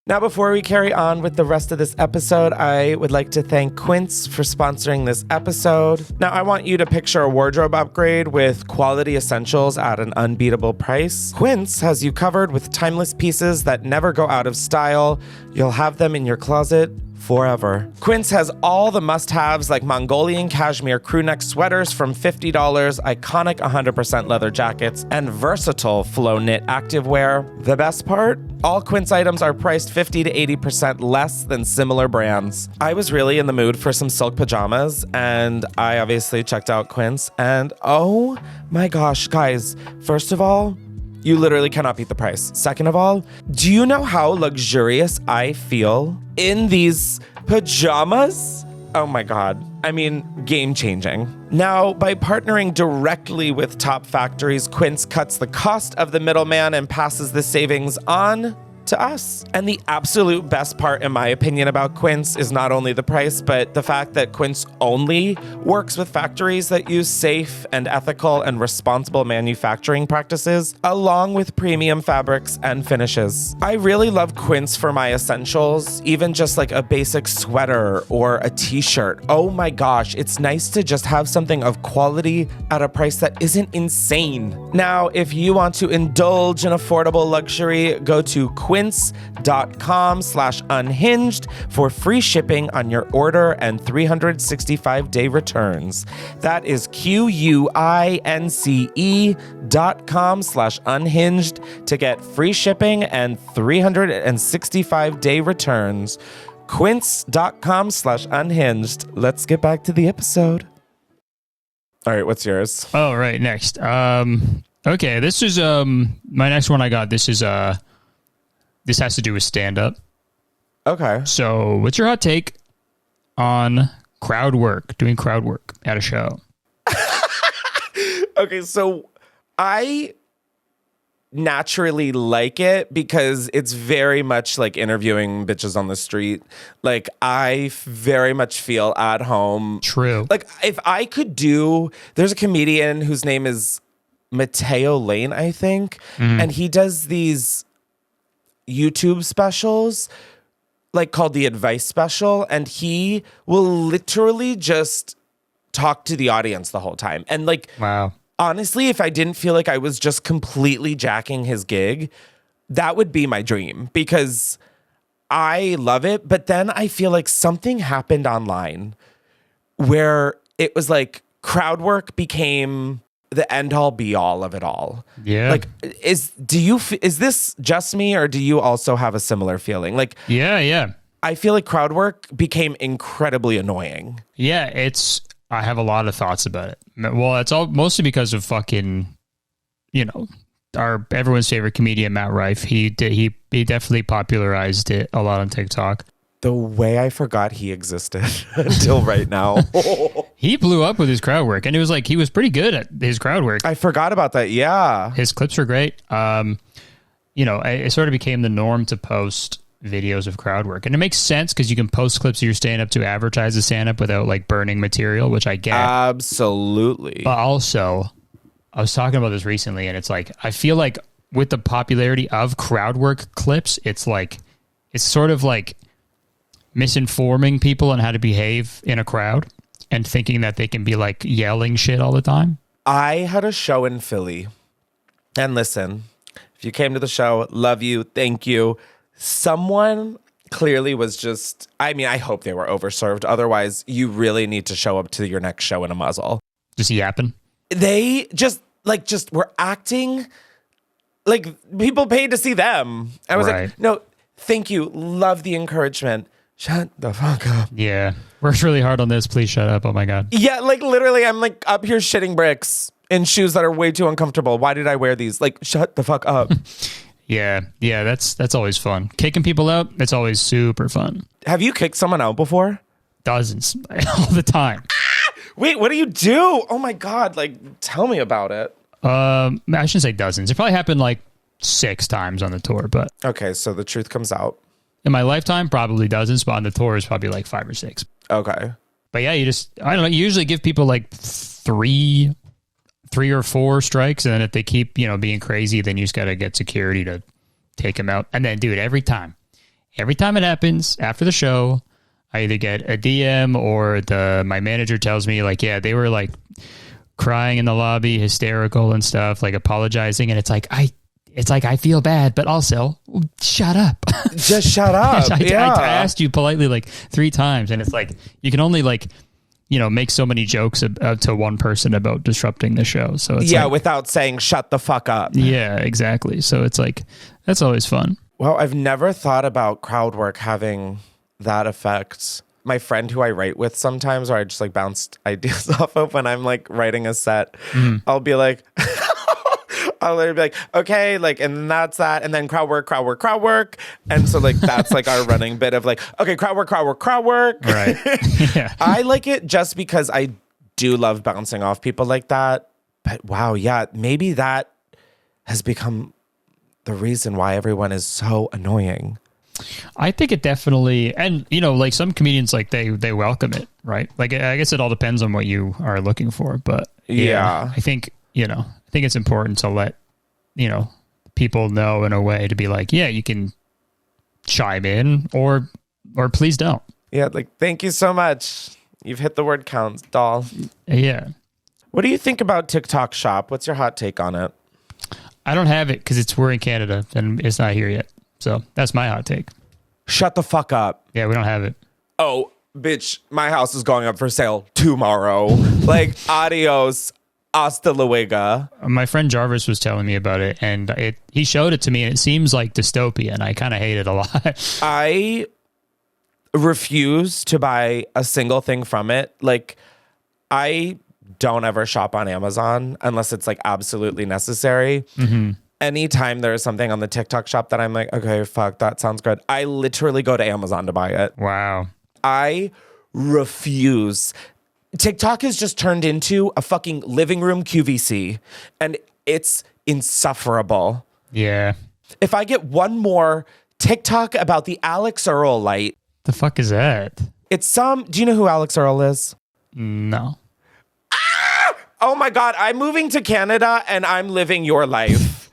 Now, before we carry on with the rest of this episode, I would like to thank Quince for sponsoring this episode. Now, I want you to picture a wardrobe upgrade with quality essentials at an unbeatable price. Quince has you covered with timeless pieces that never go out of style. You'll have them in your closet forever. Quince has all the must-haves like Mongolian cashmere crewneck sweaters from $50, iconic 100% leather jackets, and versatile flow knit activewear. The best part? All Quince items are priced 50 to 80% less than similar brands. I was really in the mood for some silk pajamas, and I obviously checked out Quince, and oh my gosh, guys, first of all, you literally cannot beat the price. Second of all, do you know how luxurious I feel in these pajamas? Oh my God. I mean, game changing. Now, by partnering directly with top factories, Quince cuts the cost of the middleman and passes the savings on to us. And the absolute best part, in my opinion, about Quince is not only the price, but the fact that Quince only works with factories that use safe and ethical and responsible manufacturing practices, along with premium fabrics and finishes. I really love Quince for my essentials, even just like a basic sweater or a t-shirt. Oh my gosh, it's nice to just have something of quality at a price that isn't insane. Now, if you want to indulge in affordable luxury, go to quince.com/unhinged for free shipping on your order and 365-day returns. That is QUINCE.com/unhinged to get free shipping and 365-day returns. Quince.com/unhinged. Let's get back to the episode. All right, what's yours? Oh, right, next. Okay, this is my next one I got. This has to do with stand-up. Okay. So, what's your hot take on doing crowd work at a show? Okay, so I naturally like it because it's very much like interviewing bitches on the street. Like, I very much feel at home. True. Like, if I could there's a comedian whose name is Mateo Lane, I think, and he does these YouTube specials like called the Advice Special, and he will literally just talk to the audience the whole time. And like, wow. Honestly, if I didn't feel like I was just completely jacking his gig, that would be my dream because I love it. But then I feel like something happened online where it was like crowd work became the end all be all of it all. Yeah. Like, is this just me or do you also have a similar feeling? Like, yeah. I feel like crowd work became incredibly annoying. Yeah, I have a lot of thoughts about it. Well, it's all mostly because of fucking, everyone's favorite comedian, Matt Rife. He definitely popularized it a lot on TikTok. The way I forgot he existed until right now. He blew up with his crowd work, and it was like he was pretty good at his crowd work. I forgot about that. Yeah. His clips were great. It sort of became the norm to post videos of crowd work, and it makes sense because you can post clips of your stand-up to advertise the stand-up without like burning material, which I get. Absolutely. But also, I was talking about this recently, and it's like I feel like with the popularity of crowd work clips, it's sort of like misinforming people on how to behave in a crowd and thinking that they can be like yelling shit all the time. I had a show in Philly, and listen, if you came to the show, love you, thank you. Someone clearly was just, I hope they were overserved. Otherwise, you really need to show up to your next show in a muzzle. Just yapping. They just were acting like people paid to see them. I was like, no, thank you. Love the encouragement. Shut the fuck up. Yeah. Worked really hard on this. Please shut up. Oh my God. Yeah, like literally, I'm like up here shitting bricks in shoes that are way too uncomfortable. Why did I wear these? Like, shut the fuck up. Yeah, that's always fun. Kicking people out, it's always super fun. Have you kicked someone out before? Dozens. All the time. Wait, what do you do? Oh my God, like, tell me about it. I shouldn't say dozens. It probably happened like 6 times on the tour, but... Okay, so the truth comes out. In my lifetime, probably dozens, but on the tour is probably like 5 or 6. Okay. But yeah, I don't know, you usually give people like 3 or 4 strikes, and then if they keep, being crazy, then you just got to get security to take them out. And then, dude, every time it happens after the show, I either get a DM or my manager tells me like, yeah, they were like crying in the lobby, hysterical and stuff, like apologizing. And it's like, I feel bad, but also shut up. Just shut up. I asked you politely like 3 times, and it's like, you can only like, make so many jokes to one person about disrupting the show. So it's without saying shut the fuck up. Yeah, exactly. So it's like, that's always fun. Well, I've never thought about crowd work having that effect. My friend who I write with sometimes, or I just like bounced ideas off of when I'm like writing a set, I'll be like, I'll literally be like, okay, like, and that's that. And then crowd work. And so like, that's like our running bit of like, okay, crowd work. Right. Yeah. I like it just because I do love bouncing off people like that. But wow, yeah, maybe that has become the reason why everyone is so annoying. I think it definitely, and like some comedians, like they welcome it, right? Like, I guess it all depends on what you are looking for, but yeah. I think it's important to let, people know in a way to be like, yeah, you can chime in or please don't. Yeah. Like, thank you so much. You've hit the word count, doll. Yeah. What do you think about TikTok Shop? What's your hot take on it? I don't have it because we're in Canada and it's not here yet. So that's my hot take. Shut the fuck up. Yeah, we don't have it. Oh, bitch, my house is going up for sale tomorrow. Like, adios. Hasta luego. My friend Jarvis was telling me about it, and he showed it to me, and it seems like dystopia, and I kind of hate it a lot. I refuse to buy a single thing from it. Like, I don't ever shop on Amazon unless it's like absolutely necessary. Mm-hmm. Anytime there's something on the TikTok shop that I'm like, okay, fuck, that sounds good, I literally go to Amazon to buy it. Wow. I refuse. TikTok has just turned into a fucking living room QVC, and it's insufferable. Yeah. If I get one more TikTok about the Alex Earl light. The fuck is that? It's do you know who Alex Earl is? No. Ah! Oh my God, I'm moving to Canada and I'm living your life.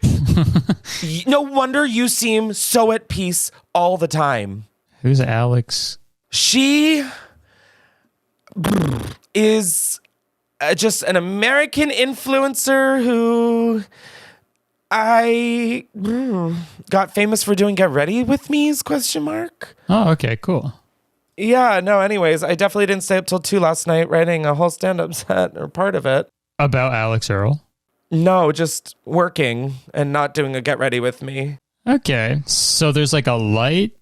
No wonder you seem so at peace all the time. Who's Alex? She is just an American influencer who I got famous for doing Get Ready With Me's ? Oh, okay, cool. Yeah, no, anyways, I definitely didn't stay up till 2 last night writing a whole stand-up set or part of it. About Alex Earl? No, just working and not doing a Get Ready With Me. Okay, so there's like a light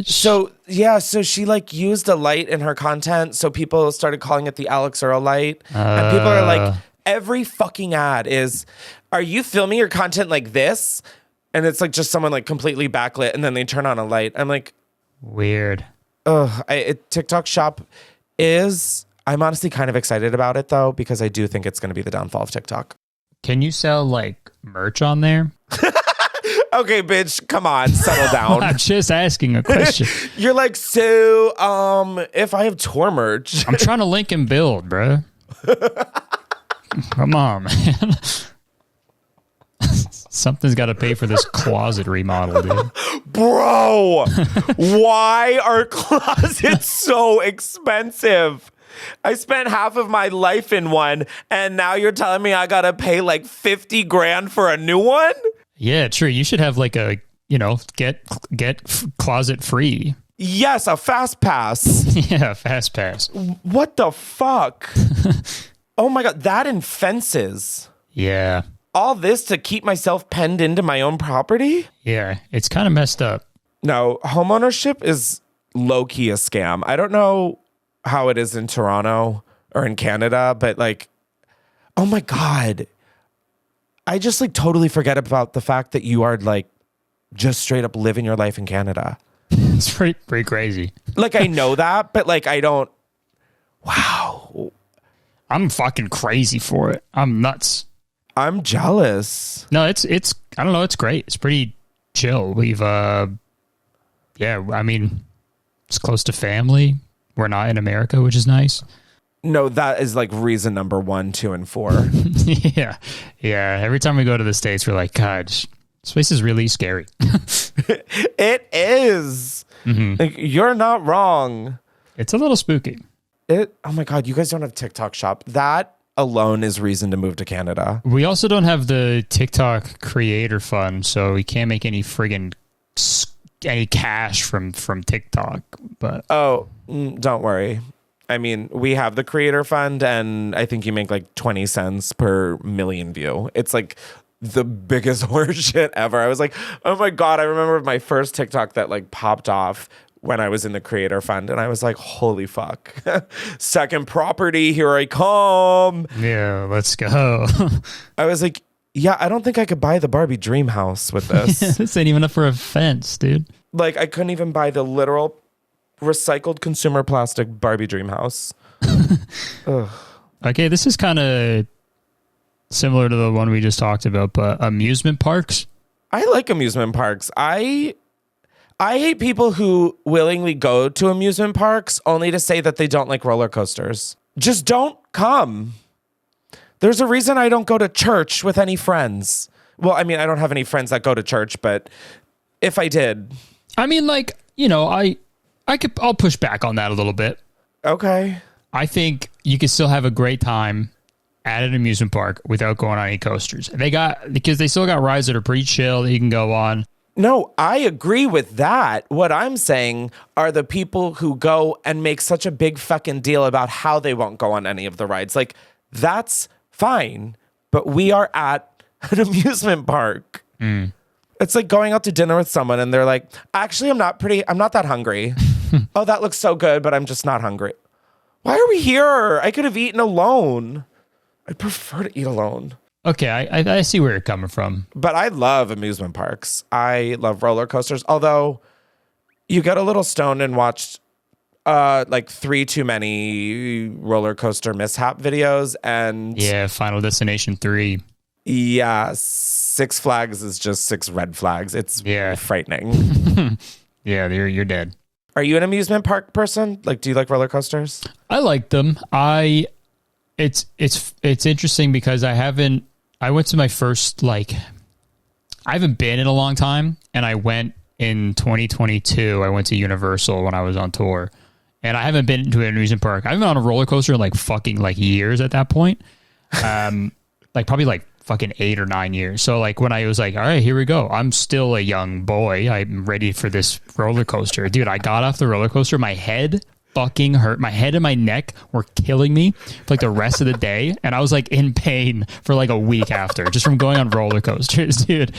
So she like used a light in her content, so people started calling it the Alex Earl light, and people are like, every fucking ad is, are you filming your content like this? And it's like just someone like completely backlit, and then they turn on a light. I'm like, weird. TikTok Shop is. I'm honestly kind of excited about it though, because I do think it's going to be the downfall of TikTok. Can you sell like merch on there? Okay, bitch, come on, settle down. I'm just asking a question. You're like, so, if I have tour merch. I'm trying to link and build, bro. Come on, man. Something's got to pay for this closet remodel, dude. Bro, why are closets so expensive? I spent half of my life in one, and now you're telling me I got to pay like 50 grand for a new one? Yeah, true. You should have like a, get closet free. Yes, a fast pass. Yeah, fast pass. What the fuck? Oh my God, that and fences. Yeah. All this to keep myself penned into my own property? Yeah, it's kind of messed up. No, homeownership is low-key a scam. I don't know how it is in Toronto or in Canada, but like, oh my God. I just like totally forget about the fact that you are like just straight up living your life in Canada. It's pretty crazy. Like I know that, but like I don't. Wow. I'm fucking crazy for it. I'm nuts. I'm jealous. No, it's I don't know, it's great. It's pretty chill. We've I mean, it's close to family. We're not in America, which is nice. No, that is like reason number 1, 2, and 4. Yeah. Every time we go to the States, we're like, God, this place is really scary. It is. Mm-hmm. Like, you're not wrong. It's a little spooky. Oh my God, you guys don't have TikTok Shop. That alone is reason to move to Canada. We also don't have the TikTok creator fund, so we can't make any any cash from TikTok. But don't worry. I mean, we have the creator fund, and I think you make like 20 cents per million view. It's like the biggest horseshit ever. I was like, oh my God, I remember my first TikTok that like popped off when I was in the creator fund, and I was like, holy fuck. Second property, here I come. Yeah, let's go. I was like, yeah, I don't think I could buy the Barbie dream house with this. This ain't even up for a fence, dude. Like, I couldn't even buy the literal recycled consumer plastic Barbie dream house. Okay, this is kind of similar to the one we just talked about, but amusement parks. I like amusement parks. I hate people who willingly go to amusement parks only to say that they don't like roller coasters. Just don't come. There's a reason I don't go to church with any friends. Well, I mean, I don't have any friends that go to church, but if I did. I mean, like, I'll push back on that a little bit. Okay. I think you can still have a great time at an amusement park without going on any coasters. Because they still got rides that are pretty chill that you can go on. No, I agree with that. What I'm saying are the people who go and make such a big fucking deal about how they won't go on any of the rides. Like, that's fine, but we are at an amusement park. Mm. It's like going out to dinner with someone and they're like, actually, I'm not that hungry. Oh, that looks so good, but I'm just not hungry. Why are we here? I could have eaten alone. I'd prefer to eat alone. Okay, I see where you're coming from. But I love amusement parks. I love roller coasters. Although you get a little stoned and watched like 3 too many roller coaster mishap videos. And yeah, Final Destination 3. Yeah, Six Flags is just 6 red flags. It's frightening. Yeah, you're dead. Are you an amusement park person? Like, do you like roller coasters? I like them. It's interesting because I went to my first, like, I haven't been in a long time, and I went in 2022. I went to Universal when I was on tour, and I haven't been to an amusement park. I haven't been on a roller coaster in like fucking like years at that point. Like probably like fucking 8 or 9 years. So like when I was like, all right, here we go. I'm still a young boy. I'm ready for this roller coaster. Dude, I got off the roller coaster. My head fucking hurt. My head and my neck were killing me for like the rest of the day. And I was like in pain for like a week after just from going on roller coasters, dude.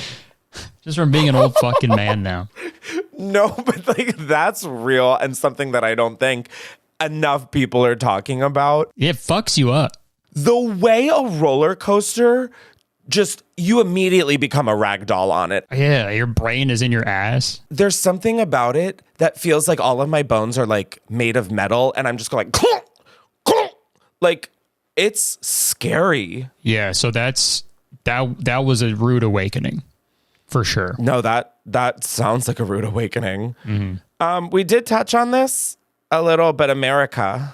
Just from being an old fucking man now. No, but like that's real and something that I don't think enough people are talking about. It fucks you up. The way a roller coaster just, you immediately become a rag doll on it. Yeah, your brain is in your ass. There's something about it that feels like all of my bones are like made of metal and I'm just going clunk, clunk. Like it's scary. Yeah, so that was a rude awakening for sure. No, that sounds like a rude awakening. We did touch on this a little, but America.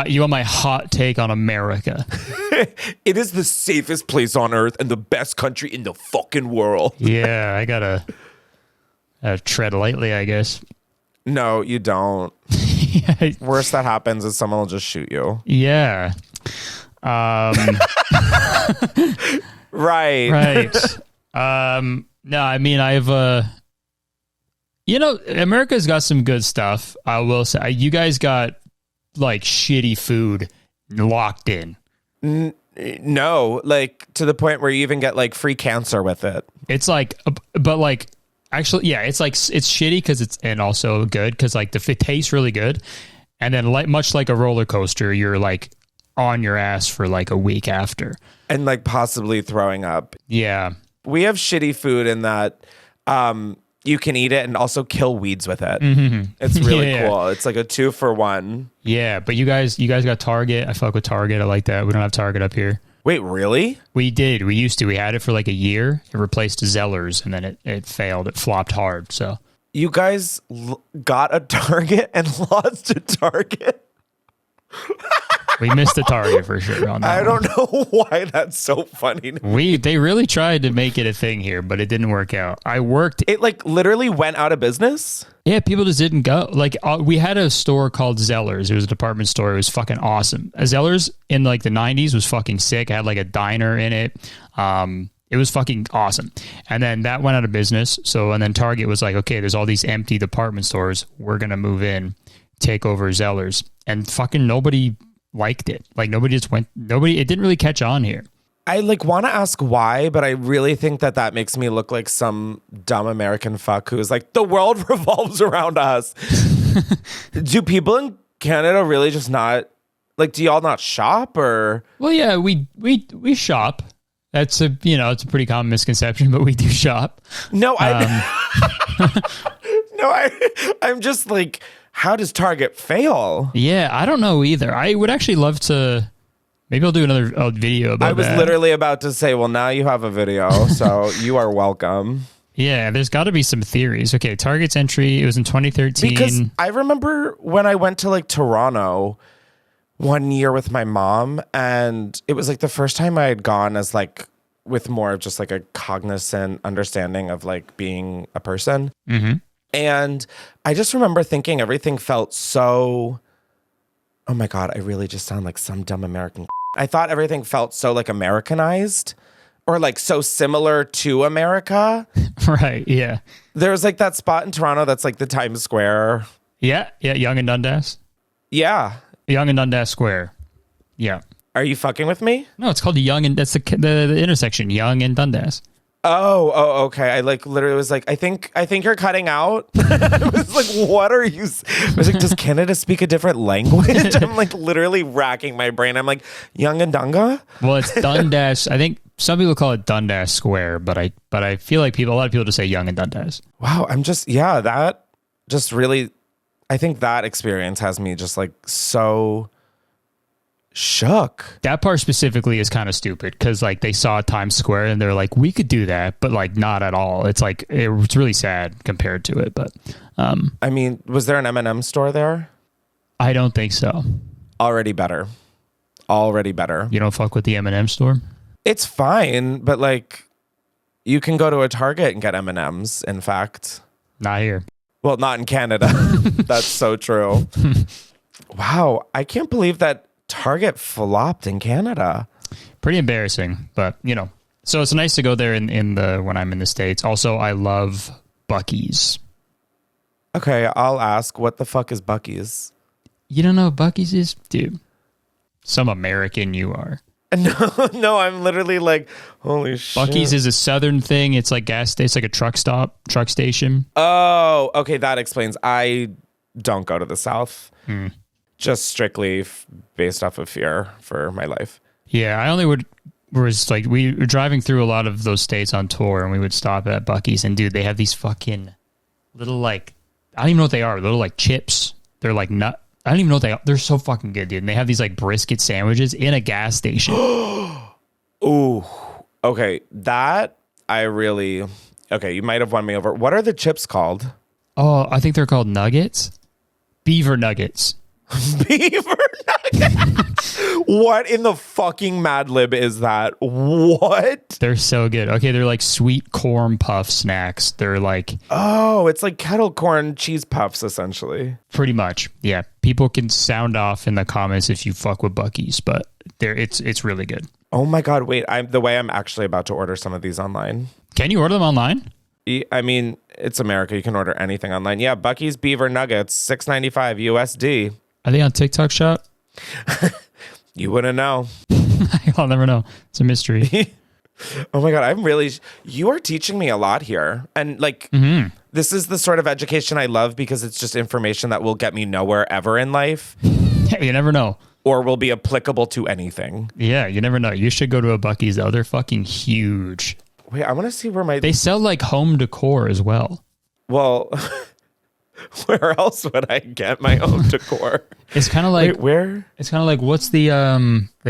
You want my hot take on America? It is the safest place on earth and the best country in the fucking world. Yeah, I gotta tread lightly, I guess. No, you don't. Worst that happens is someone will just shoot you. Yeah. Right. No, I mean, America's got some good stuff. I will say, you guys got like shitty food locked in. No, like to the point where you even get like free cancer with it. It's like, but like, actually, yeah, it's like, it's shitty because and also good because like it tastes really good. And then much like a roller coaster, you're like on your ass for like a week after. And like possibly throwing up. Yeah. We have shitty food in that you can eat it and also kill weeds with it. Mm-hmm. It's really cool. It's like a 2-for-1. Yeah, but you guys got Target. I fuck with Target. I like that. We don't have Target up here. Wait, really? We did. We used to. We had it for like a year. It replaced Zellers, and then it failed. It flopped hard. So you guys got a Target and lost a Target? We missed the target for sure on that. I don't know why that's so funny. They really tried to make it a thing here, but it didn't work out. It like literally went out of business. Yeah, people just didn't go. Like we had a store called Zellers. It was a department store. It was fucking awesome. Zellers in like the 90s was fucking sick. It had like a diner in it. It was fucking awesome. And then that went out of business. And then Target was like, okay, there's all these empty department stores. We're going to move in, take over Zellers. And fucking nobody liked it. Like it didn't really catch on here. I like want to ask why, but I really think that makes me look like some dumb American fuck who is like, the world revolves around us. Do people in Canada really just not like, do y'all not shop or? Well, yeah, we shop. That's it's a pretty common misconception, but we do shop. No, I'm just like, how does Target fail? Yeah, I don't know either. I would actually love to. Maybe I'll do another video about that. I was literally about to say, well, now you have a video, so you are welcome. Yeah, there's got to be some theories. Okay, Target's entry, it was in 2013. Because I remember when I went to like Toronto one year with my mom, and it was like the first time I had gone as like with more of just like a cognizant understanding of like being a person. Mm-hmm. And I just remember thinking everything felt so, oh my God, I really just sound like some dumb American. I thought everything felt so like Americanized or like so similar to America. Right, yeah. There's like that spot in Toronto that's like the Times Square. Yeah, Yonge and Dundas. Yeah. Yonge and Dundas Square. Yeah. Are you fucking with me? No, it's called Yonge and that's the intersection, Yonge and Dundas. Oh, okay. I like literally was like, I think you're cutting out. I was like, what are you? I was like, does Canada speak a different language? I'm like literally racking my brain. I'm like, Yonge and Dunga? Well, it's Dundas. I think some people call it Dundas Square, but I feel like a lot of people just say Yonge and Dundas. Wow. That just really, I think that experience has me just like so shook. That part specifically is kind of stupid because like they saw Times Square and they're like, we could do that, but like not at all. It's like it's really sad compared to it. But I mean, was there an M&M store there? I don't think so. Already better. You don't fuck with the M&M store? It's fine, but like you can go to a Target and get M&Ms. In fact, not here. Well, not in Canada. That's so true. Wow, I can't believe that Target flopped in Canada. Pretty embarrassing, but so it's nice to go there when I'm in the States. Also, I love Buc-ee's. Okay, I'll ask, what the fuck is Buc-ee's? You don't know what Buc-ee's is? Dude, some American you are. No, I'm literally like, holy shit. Buc-ee's is a southern thing. It's like it's like a truck station. Oh, okay, that explains. I don't go to the South. Just strictly based off of fear for my life. Yeah, I only was like, we were driving through a lot of those states on tour, and we would stop at Buc-ee's, and dude, they have these fucking little, like, I don't even know what they are, little like chips. They're like nut. I don't even know what they are. They're so fucking good, dude. And they have these like brisket sandwiches in a gas station. Ooh, okay, that I really, okay, you might have won me over. What are the chips called? Oh, I think they're called nuggets. Beaver nuggets. Beaver nuggets. What in the fucking Mad Lib is that? What? They're so good. Okay, they're like sweet corn puff snacks. They're like, oh, it's like kettle corn cheese puffs, essentially. Pretty much, yeah. People can sound off in the comments if you fuck with Buc-ee's, but it's really good. Oh my god! Wait, I'm actually about to order some of these online. Can you order them online? I mean, it's America. You can order anything online. Yeah, Buc-ee's Beaver Nuggets, $6.95 USD. Are they on TikTok Shop? You wouldn't know. I'll never know. It's a mystery. Oh my god, you are teaching me a lot here. And like, this is the sort of education I love because it's just information that will get me nowhere ever in life. You never know. Or will be applicable to anything. Yeah, you never know. You should go to a Buc-ee's though. They're fucking huge. Wait, I want to see where they sell like home decor as well. Well, where else would I get my home decor? It's kind of like, wait, where? It's kind of like, what's the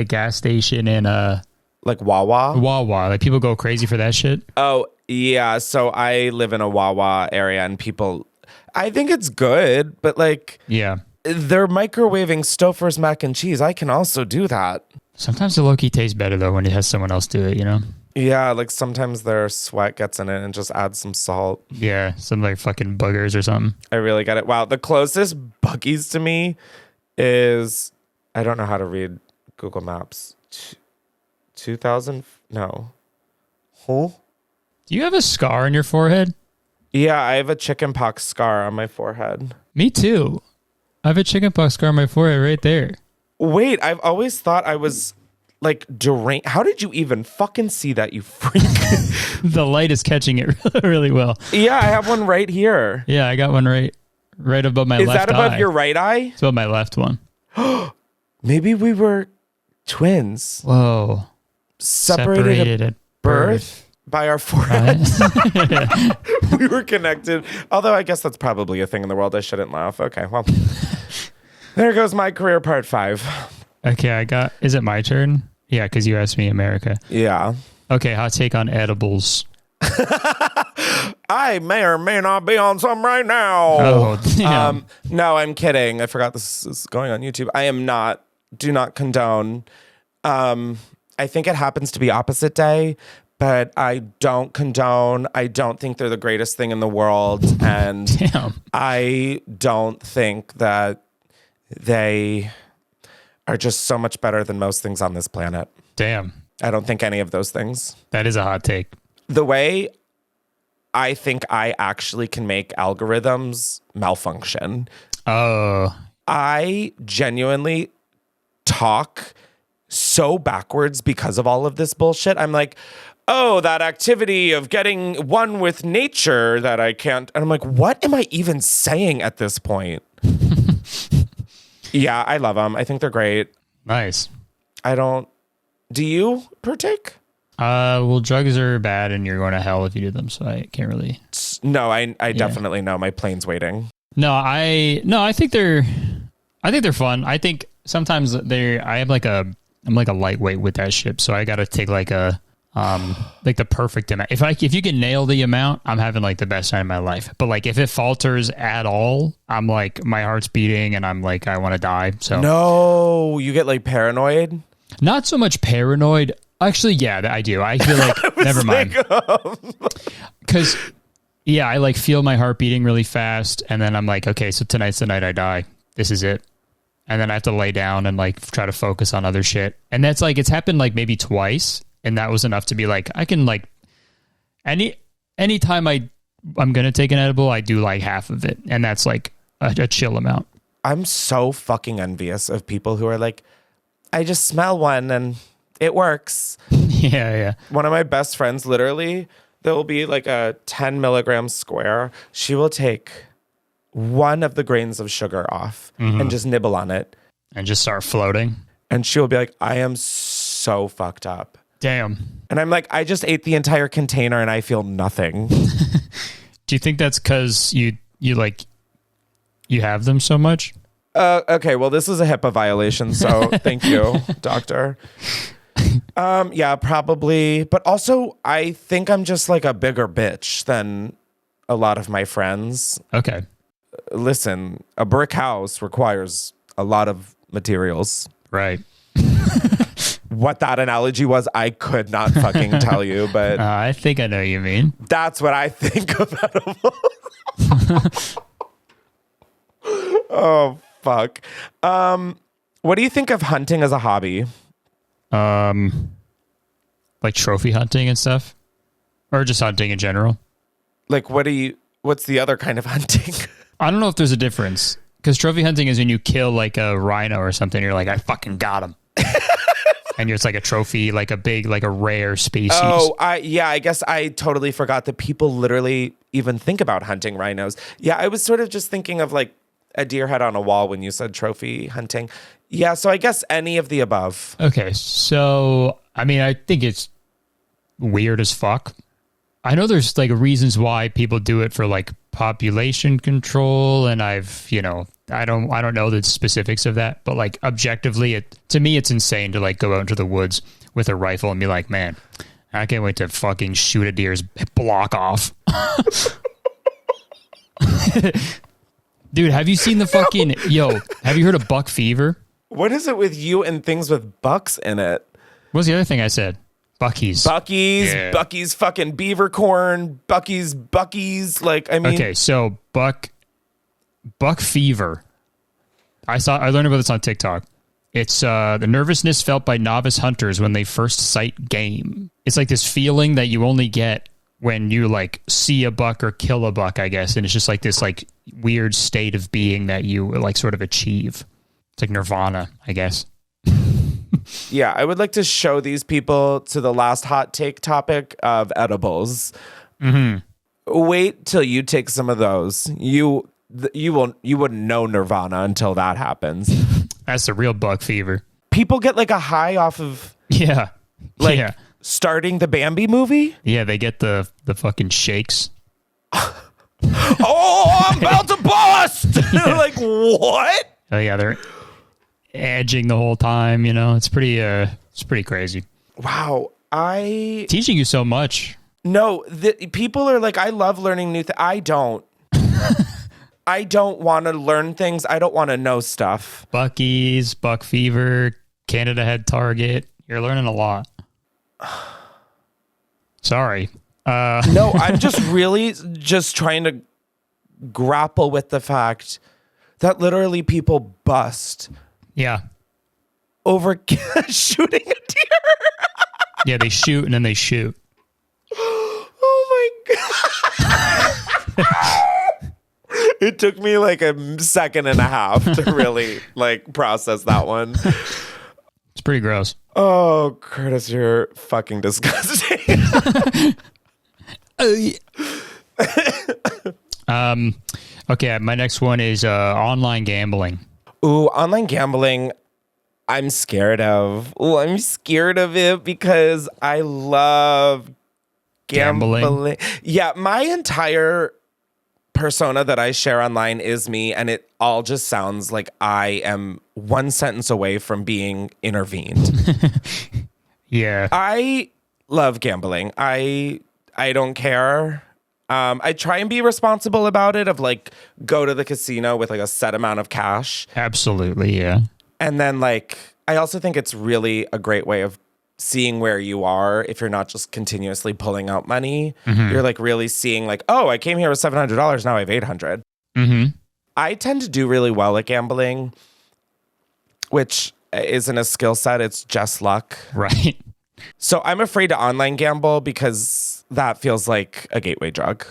gas station in like Wawa? Wawa. Like people go crazy for that shit. Oh, yeah. So I live in a Wawa area and people, I think it's good, but like, yeah, they're microwaving Stouffer's mac and cheese. I can also do that. Sometimes the low-key tastes better though when it has someone else do it, you know? Yeah, like sometimes their sweat gets in it and just adds some salt. Yeah, some like fucking boogers or something. I really get it. Wow, the closest Buc-ee's to me is, I don't know how to read Google Maps. 2000? No. Huh? Do you have a scar on your forehead? Yeah, I have a chickenpox scar on my forehead. Me too. I have a chickenpox scar on my forehead right there. Wait, I've always thought I was like deranged. How did you even fucking see that, you freak? The light is catching it really well. Yeah, I have one right here. Yeah, I got one right above my left eye. Is that above your right eye? It's above my left one. Maybe we were twins. Whoa. Separated at birth by our foreheads. We were connected. Although I guess that's probably a thing in the world. I shouldn't laugh. Okay, well. There goes my career part 5. Okay, is it my turn? Yeah, because you asked me America. Yeah. Okay, hot take on edibles. I may or may not be on some right now. Oh, damn. No, I'm kidding. I forgot this is going on YouTube. I am not. Do not condone. I think it happens to be opposite day, but I don't condone. I don't think they're the greatest thing in the world. And damn. I don't think that they are just so much better than most things on this planet. Damn. I don't think any of those things. That is a hot take. The way I think I actually can make algorithms malfunction. Oh. I genuinely talk so backwards because of all of this bullshit. I'm like, oh, that activity of getting one with nature that I can't. And I'm like, what am I even saying at this point? Yeah, I love them. I think they're great. Nice. Do you partake? Well, drugs are bad and you're going to hell if you do them, so I can't really. No, I definitely know. My plane's waiting. No, I think they're fun. I think sometimes I'm like a lightweight with that shit, so I got to take like a like the perfect amount. If you can nail the amount, I'm having like the best time of my life. But like if it falters at all, I'm like my heart's beating and I'm like I want to die. So no, you get like paranoid. Not so much paranoid. Actually, yeah, I do. I feel like never mind. Because yeah, I like feel my heart beating really fast, and then I'm like, okay, so tonight's the night I die. This is it. And then I have to lay down and like try to focus on other shit. And that's like it's happened like maybe twice. And that was enough to be like, I can like anytime I'm going to take an edible, I do like half of it. And that's like a chill amount. I'm so fucking envious of people who are like, I just smell one and It works. Yeah. One of my best friends, literally, there will be like a 10 milligram square. She will take one of the grains of sugar off and just nibble on it. And just start floating. And she will be like, I am so fucked up. Damn. And I'm like, I just ate the entire container and I feel nothing. Do you think that's because you have them so much? Okay, well, this is a HIPAA violation, so thank you, doctor. Yeah, probably. But also, I think I'm just like a bigger bitch than a lot of my friends. Okay. Listen, a brick house requires a lot of materials. Right. What that analogy was, I could not fucking tell you, but I think I know what you mean. that's what I think of edibles. Oh, fuck. What do you think of hunting as a hobby? Like trophy hunting and stuff? Or just hunting in general? Like, what's the other kind of hunting? I don't know if there's a difference. Because trophy hunting is when you kill like a rhino or something. You're like, I fucking got him. And it's like a trophy, like a big, like a rare species. Oh, I guess I totally forgot that people literally even think about hunting rhinos. Yeah, I was sort of just thinking of like a deer head on a wall when you said trophy hunting. Yeah, so I guess any of the above. Okay, so, I mean, I think it's weird as fuck. I know there's like reasons why people do it for like population control, and I don't know the specifics of that, but like objectively, to me, it's insane to like go out into the woods with a rifle and be like, man, I can't wait to fucking shoot a deer's block off. Dude, have you seen the fucking, have you heard of buck fever? What is it with you and things with bucks in it? What was the other thing I said? Bucky's. Yeah. Bucky's fucking beaver corn, Bucky's, like, I mean. Okay, so buck fever. I learned about this on TikTok. It's the nervousness felt by novice hunters when they first sight game. It's like this feeling that you only get when you like see a buck or kill a buck, I guess. And it's just like this like weird state of being that you like sort of achieve. It's like nirvana, I guess. Yeah, I would like to show these people to the last hot take topic of edibles. Mm-hmm. Wait till you take some of those. You wouldn't know nirvana until that happens. That's the real buck fever. People get like a high off of starting the Bambi movie. Yeah, they get the fucking shakes. Oh, I'm about to bust! Like, what? Oh yeah, they're edging the whole time, it's pretty crazy. Wow. Teaching you so much. No, people are like, I love learning new things. I don't. I don't want to learn things. I don't want to know stuff. Bucky's, buck fever, Canada Head Target. You're learning a lot. Sorry. No, I'm just really just trying to grapple with the fact that literally people bust. Yeah. Over shooting a deer. Yeah, they shoot and then they shoot. Oh my God. It took me like a second and a half to really like process that one. It's pretty gross. Oh, Curtis, you're fucking disgusting. Okay, my next one is online gambling. Ooh, online gambling, I'm scared of. Ooh, I'm scared of it because I love gambling. Yeah, my entire persona that I share online is me, and it all just sounds like I am one sentence away from being intervened. Yeah. I love gambling. I don't care. I try and be responsible about it, of like go to the casino with like a set amount of cash. Absolutely, yeah. And then like, I also think it's really a great way of seeing where you are if you're not just continuously pulling out money. Mm-hmm. You're like really seeing like, oh, I came here with $700, now I have $800. Mm-hmm. I tend to do really well at gambling, which isn't a skill set, it's just luck. Right. So I'm afraid to online gamble because that feels like a gateway drug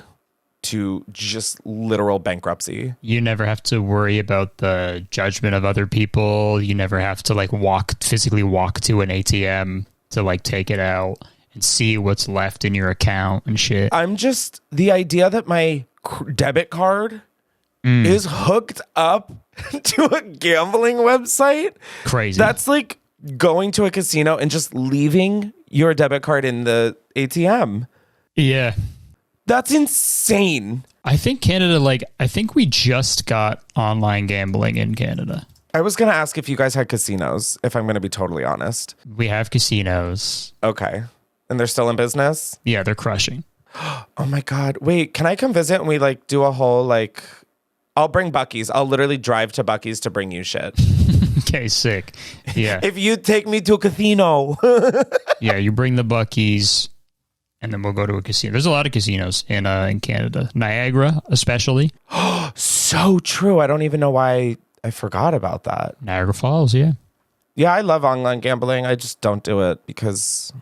to just literal bankruptcy. You never have to worry about the judgment of other people. You never have to like physically walk to an ATM to like take it out and see what's left in your account and shit. The idea that my debit card is hooked up to a gambling website. Crazy. That's like going to a casino and just leaving your debit card in the ATM. Yeah. That's insane. I think Canada, I think we just got online gambling in Canada. I was going to ask if you guys had casinos, if I'm going to be totally honest. We have casinos. Okay. And they're still in business? Yeah, they're crushing. Oh my God. Wait, can I come visit and we like do a whole like, I'll bring Buc-ee's. I'll literally drive to Buc-ee's to bring you shit. Okay, sick. Yeah. If you take me to a casino. Yeah, you bring the Buc-ee's and then we'll go to a casino. There's a lot of casinos in Canada. Niagara, especially. So true. I don't even know why I forgot about that. Niagara Falls, yeah. Yeah, I love online gambling. I just don't do it because...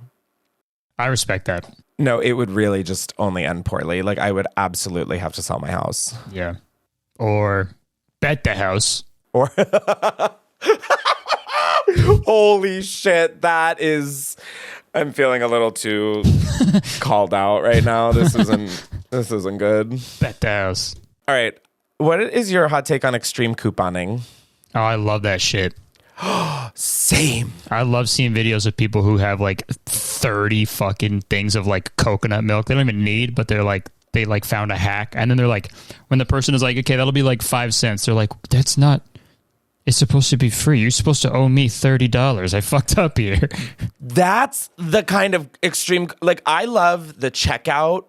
I respect that. No, it would really just only end poorly. Like, I would absolutely have to sell my house. Yeah. Or bet the house. Or... Holy shit, that is... I'm feeling a little too called out right now. This isn't good. Bet the house. All right. What is your hot take on extreme couponing? Oh, I love that shit. Same. I love seeing videos of people who have like 30 fucking things of like coconut milk. They don't even need, but they found a hack. And then they're like, when the person is like, okay, that'll be like 5 cents. They're like, that's not, it's supposed to be free. You're supposed to owe me $30. I fucked up here. That's the kind of extreme, like I love the checkout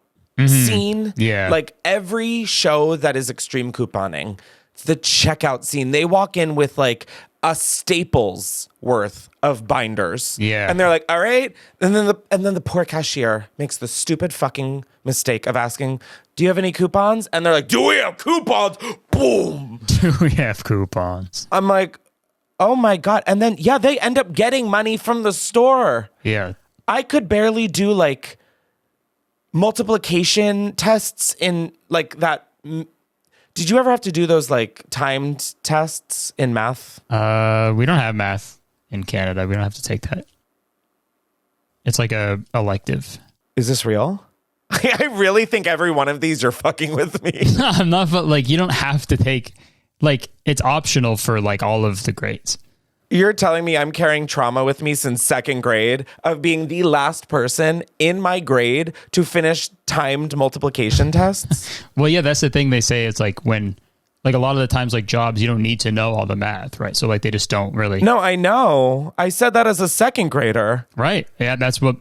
scene. Yeah. Like every show that is extreme couponing, the checkout scene, they walk in with like a Staples worth of binders. Yeah. And they're like, all right. And then the poor cashier makes the stupid fucking mistake of asking, do you have any coupons? And they're like, do we have coupons? Boom. Do we have coupons? I'm like, oh my God. And then, yeah, they end up getting money from the store. Yeah. I could barely do like multiplication tests in like that. Did you ever have to do those like timed tests in math? We don't have math in Canada. We don't have to take that. It's like a elective. Is this real? I really think every one of these you're fucking with me. I'm not, but like you don't have to take, like it's optional for like all of the grades. You're telling me I'm carrying trauma with me since second grade of being the last person in my grade to finish timed multiplication tests? Well, yeah, that's the thing they say. It's like when, like a lot of the times, like jobs, you don't need to know all the math, right? So like they just don't really. No, I know. I said that as a second grader. Right. Yeah, that's why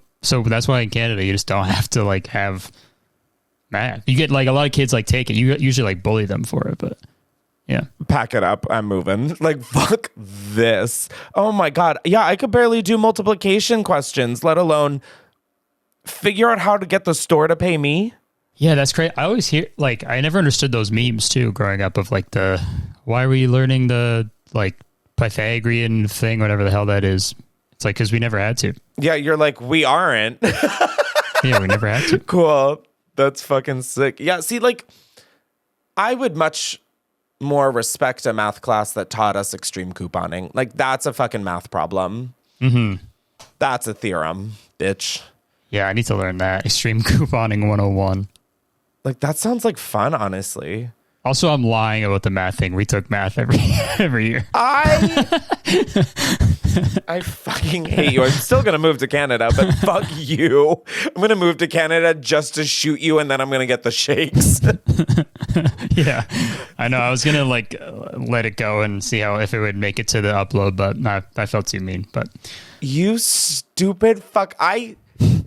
in Canada you just don't have to like have math. You get like a lot of kids like take it. You usually like bully them for it, but. Yeah. Pack it up. I'm moving. Like, fuck this. Oh my God. Yeah, I could barely do multiplication questions, let alone figure out how to get the store to pay me. Yeah, that's great. I always hear, like, I never understood those memes too growing up of like why were you learning the like Pythagorean thing, whatever the hell that is? It's like, because we never had to. Yeah, you're like, we aren't. Yeah, we never had to. Cool. That's fucking sick. Yeah, see, like, I would much more respect a math class that taught us extreme couponing. Like, that's a fucking math problem. Mm-hmm. That's a theorem, bitch. Yeah, I need to learn that. Extreme couponing 101. Like, that sounds like fun, honestly. Also, I'm lying about the math thing. We took math every year. I fucking hate you. I'm still going to move to Canada, but fuck you. I'm going to move to Canada just to shoot you, and then I'm going to get the shakes. Yeah, I know. I was going to like let it go and see if it would make it to the upload, but I felt too mean. But you stupid fuck. I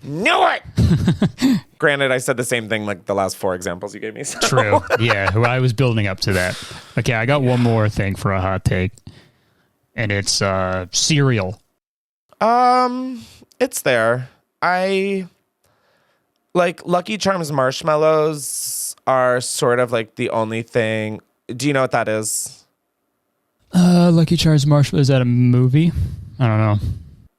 knew it. Granted, I said the same thing like the last 4 examples you gave me. So. True. Yeah, I was building up to that. Okay, I got one more thing for a hot take. And it's cereal. It's there. I like Lucky Charms marshmallows are sort of like the only thing. Do you know what that is? Lucky Charms marshmallows. Is that a movie? I don't know.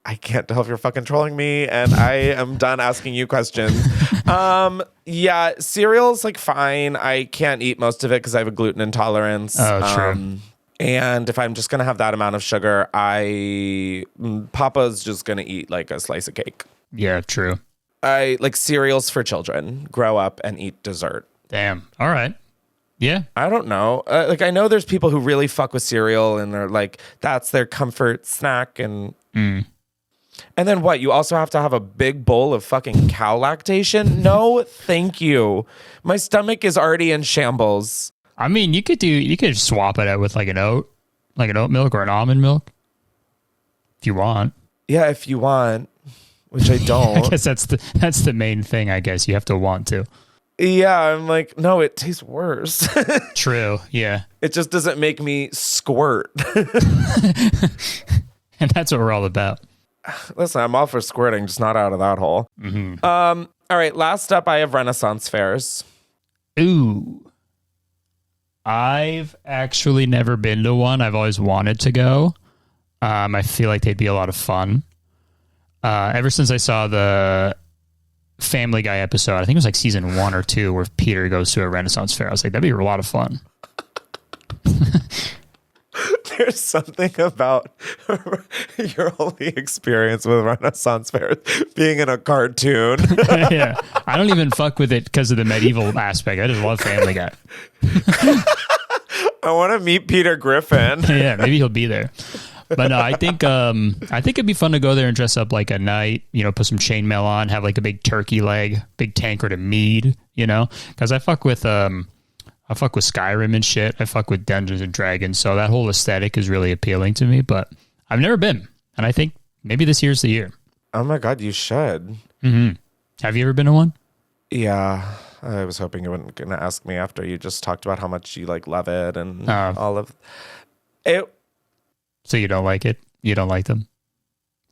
I can't tell if you're fucking trolling me, and I am done asking you questions. Yeah, cereal's like fine. I can't eat most of it because I have a gluten intolerance. Oh, true. And if I'm just going to have that amount of sugar, Papa's just going to eat like a slice of cake. Yeah, true. I like cereals for children. Grow up and eat dessert. Damn. All right. Yeah. I don't know. Like I know there's people who really fuck with cereal and they're like, that's their comfort snack. And then what? You also have to have a big bowl of fucking cow lactation? No, thank you. My stomach is already in shambles. I mean, you could swap it out with like an oat milk or an almond milk if you want. Yeah, if you want, which I don't. I guess that's the main thing. I guess you have to want to. Yeah, I'm like, no, it tastes worse. True. Yeah. It just doesn't make me squirt. And that's what we're all about. Listen, I'm all for squirting, just not out of that hole. Mm-hmm. All right, last up, I have Renaissance fairs. Ooh. I've actually never been to one. I've always wanted to go. I feel like they'd be a lot of fun. Ever since I saw the Family Guy episode, I think it was like season 1 or 2, where Peter goes to a Renaissance fair. I was like, that'd be a lot of fun. There's something about your only experience with Renaissance fairs being in a cartoon. Yeah. I don't even fuck with it because of the medieval aspect. I just love Family Guy. I want to meet Peter Griffin. Yeah, maybe he'll be there. But no, I think it'd be fun to go there and dress up like a knight, put some chainmail on, have like a big turkey leg, big tankard of mead, because I fuck with Skyrim and shit. I fuck with Dungeons and Dragons. So that whole aesthetic is really appealing to me, but I've never been. And I think maybe this year's the year. Oh my God, you should. Mm-hmm. Have you ever been to one? Yeah. I was hoping you weren't going to ask me after you just talked about how much you like love it and all of it. So you don't like it? You don't like them?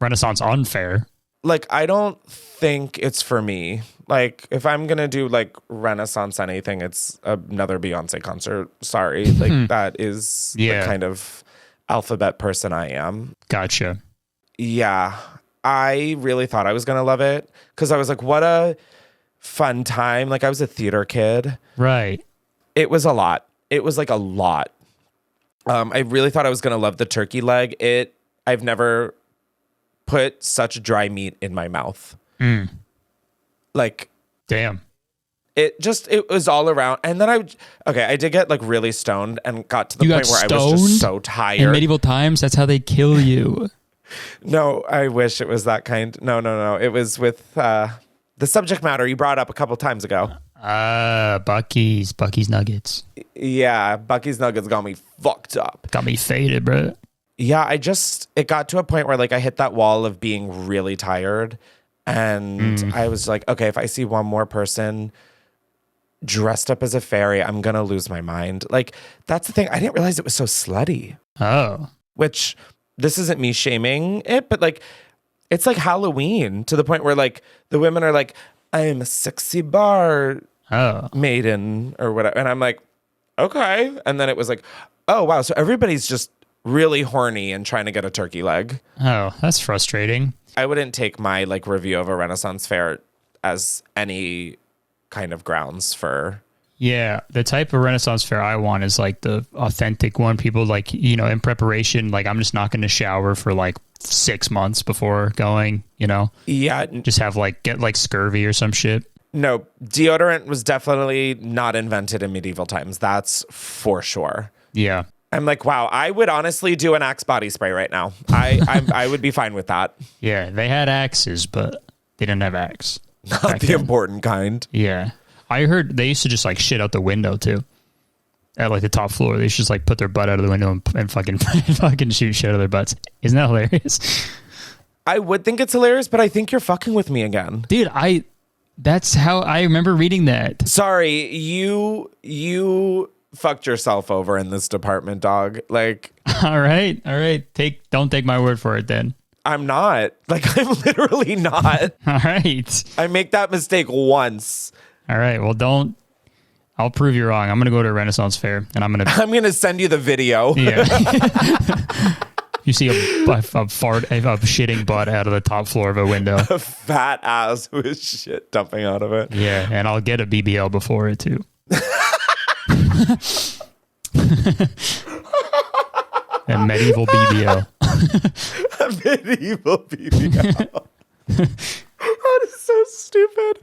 Renaissance unfair. Like, I don't think it's for me. Like, if I'm going to do like Renaissance anything, it's another Beyonce concert. Sorry. Like, that is the kind of alphabet person I am. Gotcha. Yeah. I really thought I was going to love it because I was like, what a fun time. Like, I was a theater kid. Right. It was a lot. It was like a lot. I really thought I was going to love the turkey leg. I've never put such dry meat in my mouth. Like, damn. It was all around. And then I did get like really stoned and got to the point where I was just so tired. In medieval times, that's how they kill you. No, I wish it was that kind. No. It was with the subject matter you brought up a couple times ago. Bucky's Nuggets. Yeah, Bucky's Nuggets got me fucked up. Got me faded, bro. Yeah, it got to a point where like I hit that wall of being really tired. And I was like, okay, if I see one more person dressed up as a fairy, I'm going to lose my mind. Like, that's the thing. I didn't realize it was so slutty. Oh. Which, this isn't me shaming it, but like, it's like Halloween to the point where like the women are like, I am a sexy bar maiden or whatever. And I'm like, okay. And then it was like, oh, wow. So everybody's just really horny and trying to get a turkey leg. Oh, that's frustrating. I wouldn't take my like review of a Renaissance fair as any kind of grounds for. Yeah, the type of Renaissance fair I want is like the authentic one. People like, in preparation, like I'm just not going to shower for like 6 months before going, Yeah. Just have get like scurvy or some shit. No, deodorant was definitely not invented in medieval times. That's for sure. Yeah. I'm like, wow, I would honestly do an Axe body spray right now. I would be fine with that. Yeah, they had axes, but they didn't have Axe. Not the important kind. Yeah. I heard they used to just like shit out the window too. At like the top floor. They used to just like put their butt out of the window and fucking shoot shit out of their butts. Isn't that hilarious? I would think it's hilarious, but I think you're fucking with me again. Dude, that's how I remember reading that. Sorry, you fucked yourself over in this department, dog. Like, all right. Don't take my word for it then. I'm not. Like, I'm literally not. All right. I make that mistake once. All right. Well, I'll prove you wrong. I'm going to go to a Renaissance fair and I'm going to send you the video. Yeah. You see a shitting butt out of the top floor of a window. A fat ass with shit dumping out of it. Yeah. And I'll get a BBL before it too. A medieval BBL. A medieval BBL. That is so stupid.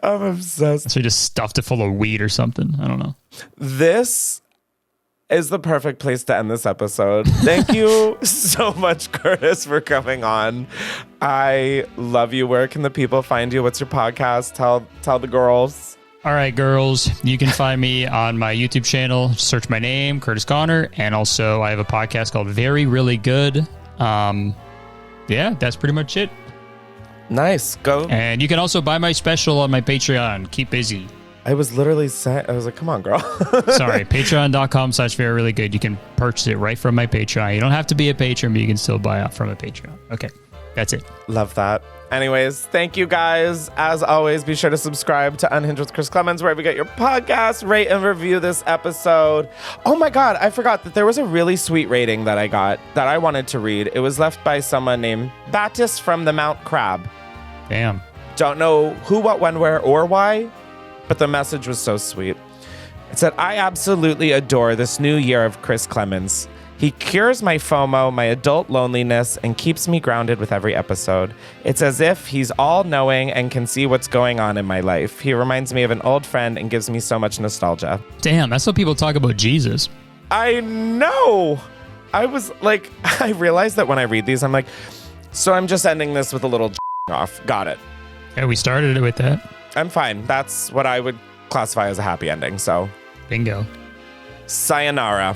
I'm obsessed. So you just stuffed it full of weed or something. I don't know. This is the perfect place to end this episode. Thank you so much, Kurtis, for coming on. I love you. Where can the people find you? What's your podcast? Tell the girls. All right, girls, you can find me on my YouTube channel. Search my name, Kurtis Conner. And also I have a podcast called Very Really Good. Yeah, that's pretty much it. Nice. Go. And you can also buy my special on my Patreon. Keep busy. I was literally saying, I was like, come on, girl. Sorry, patreon.com/veryreallygood. You can purchase it right from my Patreon. You don't have to be a patron, but you can still buy it from a Patreon. Okay, that's it. Love that. Anyways, thank you guys. As always, be sure to subscribe to Unhinged with Chris Klemens wherever you get your podcast. Rate and review this episode. Oh my God, I forgot that there was a really sweet rating that I got that I wanted to read. It was left by someone named Battis from the Mount Crab. Damn. Don't know who, what, when, where, or why, but the message was so sweet. It said, I absolutely adore this new year of Chris Klemens. He cures my FOMO, my adult loneliness, and keeps me grounded with every episode. It's as if he's all-knowing and can see what's going on in my life. He reminds me of an old friend and gives me so much nostalgia. Damn, that's what people talk about Jesus. I know. I was like, I realized that when I read these, I'm like, so I'm just ending this with a little off. Got it. Yeah, we started it with that. I'm fine. That's what I would classify as a happy ending. So, Bingo. sayonara.